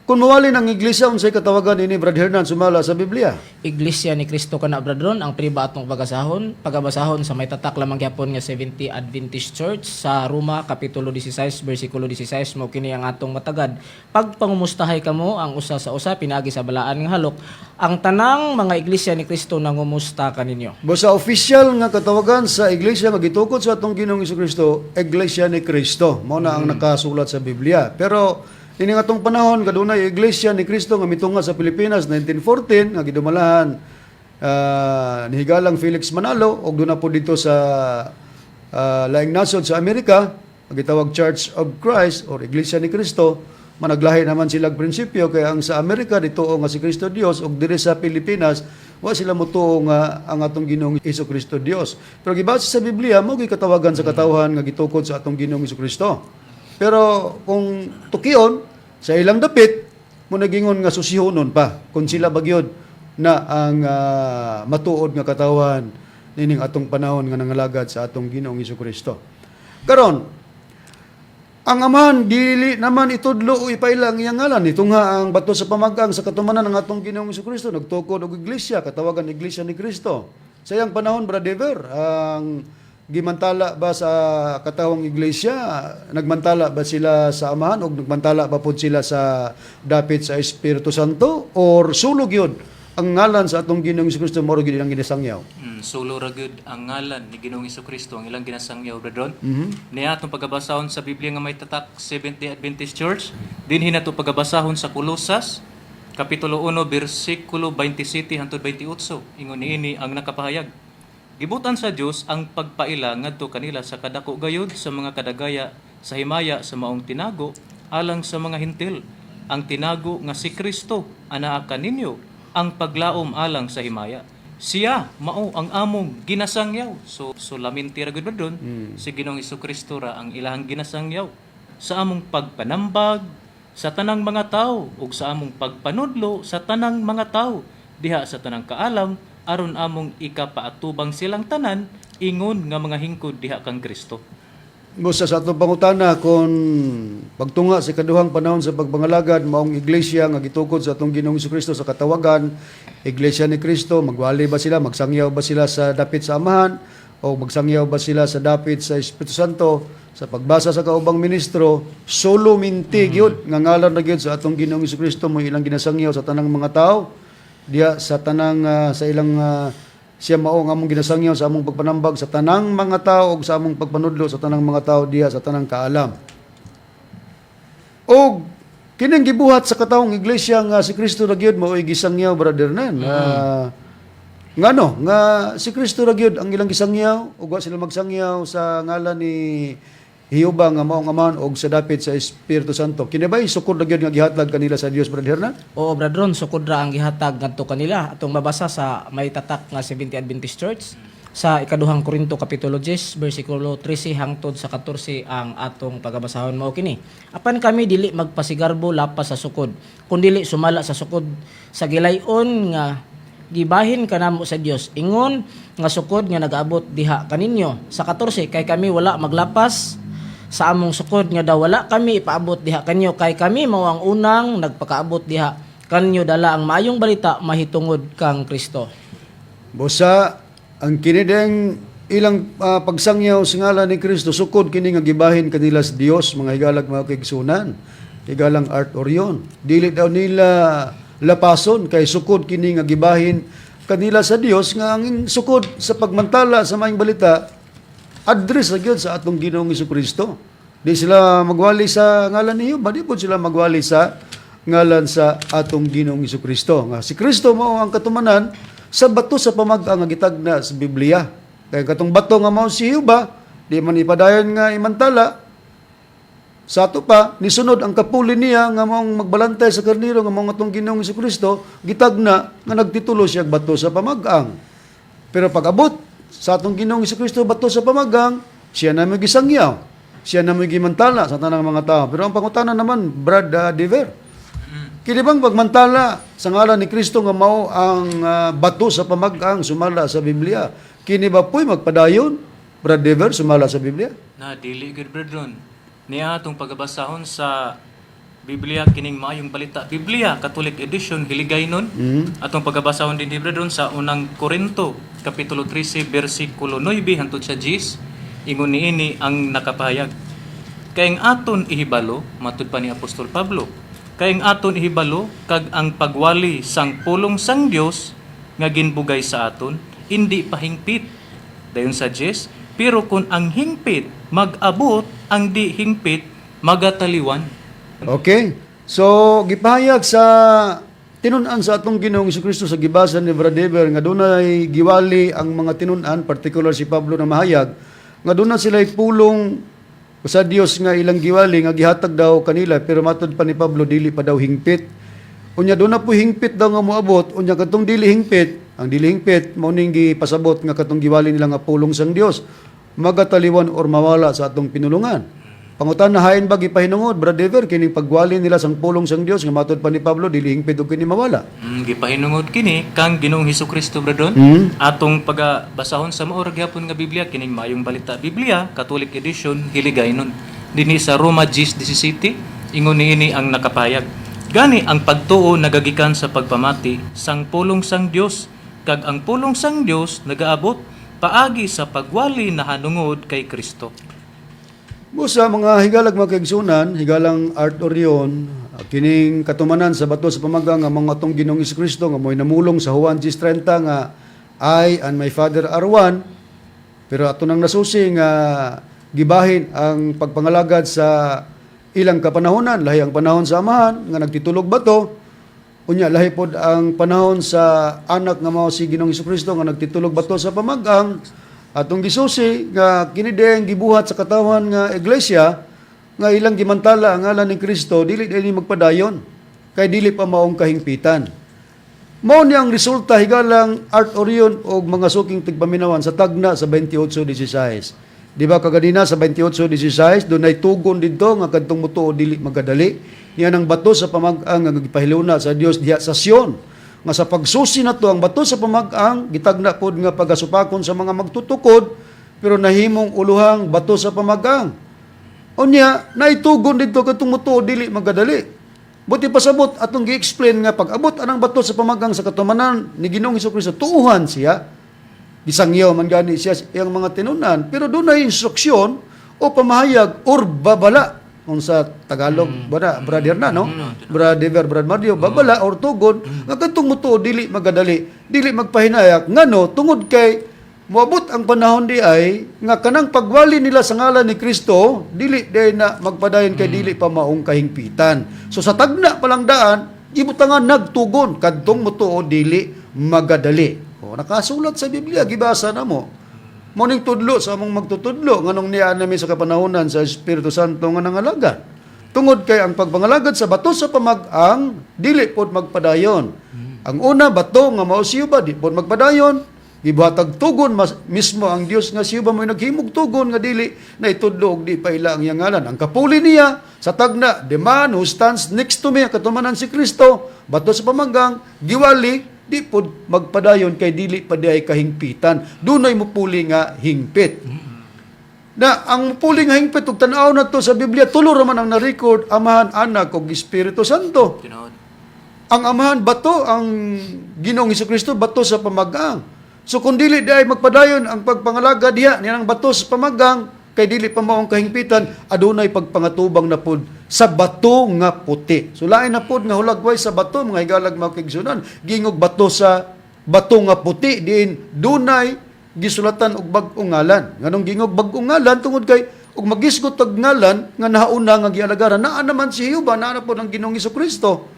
Kung mawali ng iglesia, unsay katawagan ini Brad Hernan sumala sa Biblia? Iglesia ni Kristo kana bradron ang priba atong pagabasahon sa may tatak lamang gyapon nga 70 Adventist Church sa Roma kapitulo 16 bersikulo 16 mo kini ang atong matagad. Pagpangumustahay kamo ang usa sa usa pinaagi sa balaan nga halok, ang tanang mga iglesia ni Kristo nangumusta kaninyo. Busa official nga katawagan sa iglesia nga gitukod sa atong Ginoong Jesucristo, Iglesia ni Kristo. Mao na ang nakasulat sa Biblia. Pero ini nga tong panahon kadunay Iglesia ni Kristo nga mitunga sa Pilipinas 1914 nga gidumalahan ni higalang Felix Manalo ug doon na po dito sa laing nasod sa Amerika gitawag Church of Christ or Iglesia ni Kristo. Managlahi naman sila prinsipyo kaya ang sa Amerika dituo nga si Kristo Dios ug diri sa Pilipinas wa sila motuo nga ang atong Ginoong Jesucristo Dios. Pero gibase sa Biblia mao gyud katawagan sa katawhan nga gitukod sa atong Ginoong Jesucristo. Pero kung tukion sa ilang dapit, mo nagingon nga susihonon pa kung sila bagyod na ang matuod nga katawan nining atong panahon nga nangalagad sa atong Ginoong Jesucristo. Karon, ang amahan dili naman itudlo o ipailang iyang ngalan. Ito nga ang bato sa pamagang sa katumanan ng atong Ginoong Jesucristo. Nagtukod og iglesia, katawagan Iglesia ni Kristo. Sa iyang panahon, Brother, ang gimantala ba sa katawang iglesia, nagmantala ba sila sa amahan o nagmantala ba po sila sa dapit sa Espiritu Santo or sulog yun ang ngalan sa atong Ginoong Jesucristo mao gyud ang ginasangyaw? Sulo ra gyud ang ngalan ni Ginoong Jesucristo ang ilang ginasangyaw bradron. Niya atong pagabasahon sa Biblia nga may tatak Seventh-day Adventist Church, dinhi nato pagabasahon sa Kolosas kapitulo 1 bersikulo 27 hangtod 28. Ingon niini ang nakapahayag. Gibutan sa Dios ang pagpaila ngadto kanila sa kadako gayud sa mga kadagaya sa himaya sa maong tinago alang sa mga hintil. Ang tinago nga si Kristo anaa kaninyo ang paglaom alang sa himaya. Siya mao ang among ginasangyaw. So laminti ra gud doon si Ginoong Jesucristo ra ang ilahang ginasangyaw sa among pagpanambag sa tanang mga tawo ug sa among pagpanudlo sa tanang mga tawo diha sa tanang kaalam aron among ikapaatubang silang tanan ingon nga mga hingkod diha kang Kristo. Busa sa atong pangutana kung pagtunga sa kaduhang panahon sa pagbangalagad maong iglesia nga gitukod sa atong Ginoong Jesucristo sa katawagan Iglesia ni Kristo, magwali ba sila, magsangyaw ba sila sa dapit sa amahan o magsangyaw ba sila sa dapit sa Espiritu Santo? Sa pagbasa sa kaubang ministro, solo minti gyud nga ngalan na gyud sa atong Ginoong Jesucristo mo ilang ginasangyaw sa tanang mga tao diya sa tanang sa ilang siya mao nga among ginasangyaw sa among pagpanambag sa tanang mga tao ug sa among pagpanudlo sa tanang mga tao diya sa tanang kaalam. Og kining gibuhat sa katawong iglesia nga si Kristo ra gyud mao gisangyaw, Brother Nan. Ngano nga si Kristo ra gyud ang ilang gisangyaw ug wa sila magsangyaw sa ngalan ni Hiyuba nga maong amahan og sa dapit sa Espiritu Santo. Kini ba'y sukod na gyud nga gihatag kanila sa Dios, Brother Hernan? Oo, bradron, sukod ra ang gihatag ngadto kanila atong mabasa sa may tatak nga Seventh Adventist Church sa ikaduhang Korinto kapitulo 10 bersikulo 13 hangtod sa 14 ang atong pagabasahon mao kini. Apan kami dili magpasigarbo lapas sa sukod, kundi sumala sa sukod sa gilayon nga gibahin kanamo sa Dios. Ingon nga sukod nga nagaabot diha kaninyo sa 14 kay kami wala maglapas sa among sukod nga daw wala kami ipaabot diha kanyo kay kami mao ang unang nagpakaabot diha kanyo dala ang maayong balita mahitungod kang Kristo. Busa, ang kinideng ilang pagsangyaw sa ngalan ni Kristo, sukod kini nga gibahin kanila sa Dios, mga higalag mga kaigsunan, higalang Art Orion. Dili daw nila lapason, kay sukod kini nga gibahin kanila sa Dios, nga ang sukod sa pagmantala sa maayong balita, address na gyud sa atong Ginoong Hesukristo. Di sila magwali sa ngalan niyo, ba di po sila magwali sa ngalan sa atong Ginoong Hesukristo. Nga si Kristo mao ang katumanan sa bato sa pamag-ang nga gitagna sa Biblia. Kaya katong bato nga mao si Hiuba, di man ipadayon nga imantala. Sa ato pa, nisunod ang kapuli niya nga maong magbalantay sa karniro nga mao atong Ginoong Hesukristo, gitagna nga nagtitulo siya bato sa pamag-ang. Pero pag-abot sa atong Ginoong Hesukristo bato sa pamagang, siya na may gisangyaw. Siya na may gimantala sa tanang mga tao. Pero ang pangutana naman, Brad Dever, kini bang pagmantala sa ngalan ni Kristo nga mao ang bato sa pamagang sumala sa Biblia? Kini ba po'y magpadayon, Brad Dever, sumala sa Biblia? Na dili gud brethren. Niya atong pagabasahon sa Biblia kining maayong balita. Biblia Catholic Edition Hiligaynon. Atong pagabasahon din brethren sa unang Korinto kapitulo 13 bersikulo 9 hangtod sa 10. Ingon niini ang nakapahayag. Kay ang aton ihibalo matud pa ni Apostol Pablo. Kay ang aton ihibalo kag ang pagwali sang pulong sang Dios nga ginbugay sa aton indi pahingpit. Dayon sa 10, pero kung ang hingpit mag-abot, ang di hingpit magataliwan. Okay. So, gipahayag sa tinun-an sa atong Ginoong Hesukristo sa gibasa ni Brad Dever nga dunay giwali ang mga tinun-an, particular si Pablo na mahayag, nga doon sila pulong sa Dios nga ilang giwali nga gihatag daw kanila, pero matod pa ni Pablo dili pa daw hingpit. Unya doon na po hingpit daw nga moabot, unya katong dili hingpit, ang dili hingpit mao ning gipasabot nga katong giwali nila nga pulong sang Dios magataliwan or mawala sa atong pinulungan. Pangutan na hain ba gipahinungod, Brad Dever, kining pagwali nila sang pulong sang Dios nga matod pa ni Pablo dili hingpit ug kini mawala. Gipahinungod kini kang Ginoong Hesukristo brethren. Atong pagabasahon sa mao ra gyapon nga Biblia kining maayong balita Biblia Catholic Edition Hiligaynon. Dinhi sa Roma 10:17 ingon niini ang nakapayag. Gani ang pagtuo nagagikan sa pagpamati sang pulong sang Dios kag ang pulong sang Dios nagaabot paagi sa pagwali na hanungod kay Kristo. Busa mga higalag mga kaigsunan, higalang Art Orion, kining katumanan sa bato sa pamagang nga mga atong Ginoong Hesukristo nga mo'y namulong sa Juan 10:30 nga I and my Father are one. Pero ato nang nasusi nga gibahin ang pagpangalagad sa ilang kapanahonan, lahi ang panahon sa amahan nga nagtitulog bato. Unya lahi pod ang panahon sa anak nga mao si Ginoong Hesukristo nga nagtitulog bato sa pamagang. Atong gisusi nga kini deng gibuhat sa katawan nga iglesia nga ilang gimantala ang ngalan ni Kristo dili dinhi magpadayon kay dili pa maong kahingpitan. Mao ni ang resulta higalang Art Orion og mga suking tigpaminawan sa tagna sa 28:16. Di ba kaganina sa 28:16 dunay tugon didto nga kadtong mutuo dili magadali. Niya ang bato sa pamag-ang nga gipahiluna sa Dios diha sa Sion. Nga sa pagsusi na to ang bato sa pamag-ang gitagna pod nga pagasupakon sa mga magtutukod pero nahimong uluhang bato sa pamag-ang. Unya naitugon didto kadtong mutuo dili magadali. Buti pasabot atong gi-explain nga pag-abot anang bato sa pamagang sa katumanan ni Ginoong Hesukristo tuuhan siya. Gisangyaw man gani siya iyang mga tinunan pero dunay instruksyon o pamahayag or babala kung sa Tagalog brother na no Brad Dever, Brad Mario babala or tugon nga kadtong mutuo dili magadali dili magpahinayak ngano tungod kay moabot ang panahon di ay nga kanang pagwali nila sa ngalan ni Kristo dili day na magpadayon kay dili pa maong kahingpitan. So sa tagna palang daan gibutangan nagtugon kadtong mutuo dili magadali. O nakasulat sa Biblia gibasa namo. Muning tudlo sa among magtutudlo nganong niya nami sa kapanahonan sa Espiritu Santo nga nangalagad. Tungod kay ang pagpangalagad sa bato sa pamag-ang dili pod magpadayon. Ang una bato nga mao si Yuba di pod magpadayon. Gibuhatag tugon mismo ang Dios nga si Yuba mo'y naghimog tugon nga dili na itudlo og di pa ila ang iyang ngalan. Ang kapuli niya sa tagna, the man who stands next to me, katumanan si Kristo, bato sa pamag-ang, giwali, di pod magpadayon kay dili pa di ay kahingpitan. Dunay mupuli nga hingpit. Na ang puli nga hingpit ug tan-aw na to sa Biblia tulo ra man ang na-record Amahan, Anak ug Espiritu Santo. Tinuod. Ang Amahan bato, ang Ginoong Hesukristo bato sa pamagang. So kung dili di ay magpadayon ang pagpangalaga diha niyang bato sa pamagang kay dili pa mao ang kahingpitan, adunay pagpangatubang na pod sa bato nga puti. So lain na pod nga hulagway sa bato mga higalag mga kaigsunan, gingog bato sa bato nga puti diin dunay gisulatan og bag-ong ngalan. Nganong gingog bag-ong ngalan tungod kay ug magisgot og ngalan nga nahauna nga gialagaran naa naman si Hiuba naa na pod ang Ginoong Hesukristo.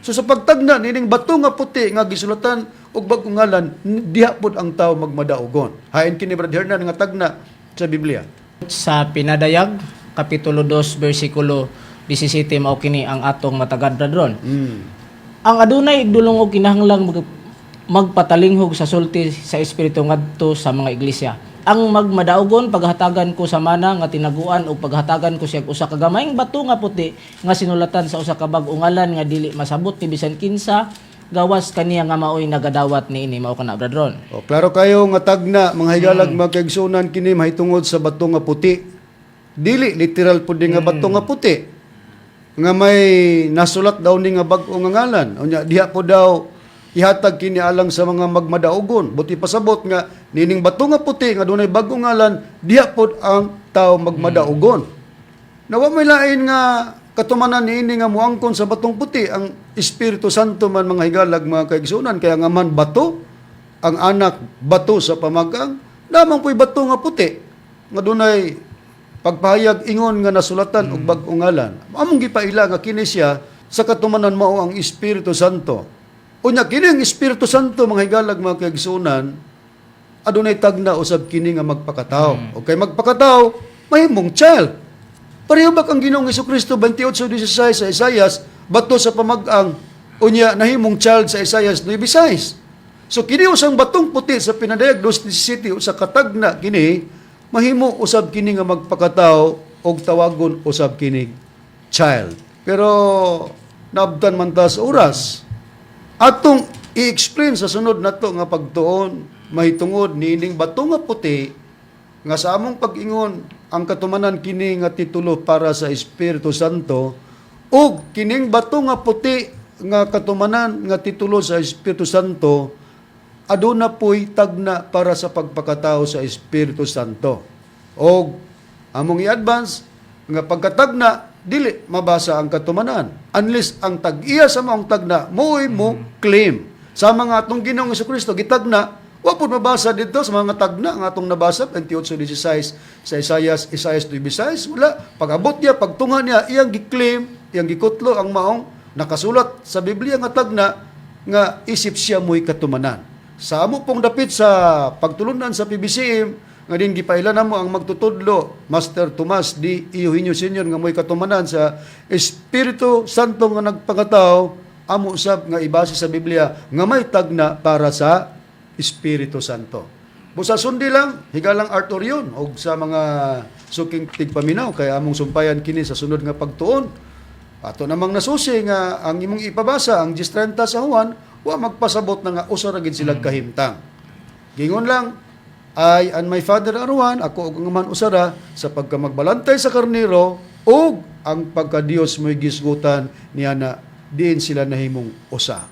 So sa pagtagna nining bato nga puti nga gisulatan og bag-ong ngalan diha pod ang tawo magmadaogon. Hain kini Brad Hernan nga tagna sa Biblia. Sa Pinadayag, Kapitulo 2, versikulo 17, mao kini ang atong matagad ron. Ang adunay igdulong og kinahanglang magpatalinghog sa sulti sa Espiritu ngadto sa mga iglesia. Ang magmadaogon paghatagan ko sa mana nga tinaguan o paghatagan ko siya usa ka gamayng bato nga puti nga sinulatan sa usa ka bag-ong ngalan nga dili masabot ni bisan kinsa gawas kaniya nga maoy nagadawat niini mao kana bradron. O klaro kayo nga tagna mga higalag mga kaigsunan kini mahitungod sa bato nga puti. Dili literal pud nga bato nga puti. Nga may nasulat daw ni nga bag-ong ngalan. Unya diha po daw ihatag kini alang sa mga magmadaogon. Buti pasabot nga nining bato nga puti nga dunay bag-ong ngalan, diha pod ang tao magmadaogon. Nawa may lain nga katumanan niini nga muangkon sa batong puti ang Espiritu Santo man mga higalag mga kaigsunan kaya nga man bato ang Anak bato sa pamagang lamang po'y bato nga puti nga dunay pagpahayag ingon nga nasulatan og bag-ong ngalan. Among gipaila nga kini siya sa katumanan mao ang Espiritu Santo. Unya kini ang Espiritu Santo mga higalag mga kaigsunan adunay tagna usab kini nga magpakataw. Okay, magpakataw mahimong child. Pareho ba kang Ginoong Hesukristo 28:16 sa Isaias bato sa pamag-ang unya nahimong child sa Isaias 9:6. So kini usang batong puti sa Pinadayag 2:17 usa katagna kini mahimo usab kini nga magpakataw og tawagon usab kini child. Pero naabtan man ta sa oras. Atong i-explain sa sunod nato nga pagtuon mahitungod niining bato nga puti nga sa among pag-ingon ang katumanan kini nga titulo para sa Espiritu Santo ug kining bato nga puti nga katumanan nga titulo sa Espiritu Santo aduna po'y tagna para sa pagpakatao sa Espiritu Santo. Og among i-advance nga pagkatagna dili mabasa ang katumanan unless ang tag-iya sa maong tagna mo'y mo claim sa mga atong Ginoong Hesukristo gitagna wa pud mabasa dito sa mga tagna nga atong nabasa 28:16 sa Isaias 9:16 wala pag-abot niya pagtunga niya iyang gi-claim iyang gikutlo ang maong nakasulat sa Biblia nga tagna nga isip siya mo'y katumanan. Sa amo pong dapit sa pagtulunan sa PBCM nga din gipaila namo ang magtutudlo Master Tomas D. Eugenio Sr. nga mo'y katumanan sa Espiritu Santo nga nagpakatao amo usab nga ibase sa Biblia nga may tagna para sa Espiritu Santo. Busa sundi lang higalang Arthur yun og sa mga suking tigpaminaw kay among sumpayan kini sa sunod nga pagtuon. Ato namang nasusi nga ang imong ipabasa ang 10:30 sa Juan wa magpasabot na nga usa ra gid sila kahimtang. Gingon lang I and my father are one, ako ug man usara sa pagkamagbalantay sa karnero ug ang pagka-Dios mo'y gisgutan niya na diin sila nahimong usa.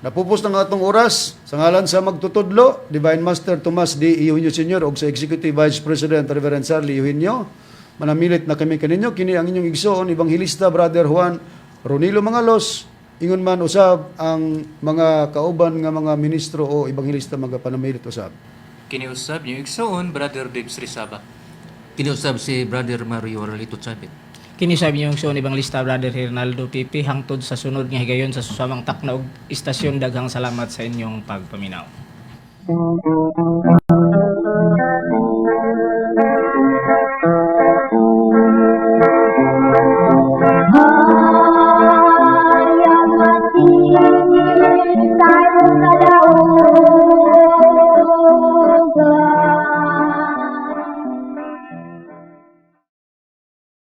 Napupos na nga atong oras sa ngalan sa magtutudlo, Divine Master Tomas D. Eugenio Sr. ug sa Executive Vice President Reverend Charlie Eugenio. Manamilit na kami kaninyo, kini ang inyong igsoon, Evangelista Brother Juan Ronilo Mangalos, ingon man usab ang mga kauban nga mga ministro o evangelista magapanamilit usab. Kiniusab niyo igsoon Brother Dave Srisaba. Kiniusab si Brother Mario Warlito Sabit. Kini sabi niyo sa Evangelista Brother Hernaldo Pipi hangtod sa sunod nga higayon sa susamang takna og istasyon daghang salamat sa inyong pagpaminaw. Lord,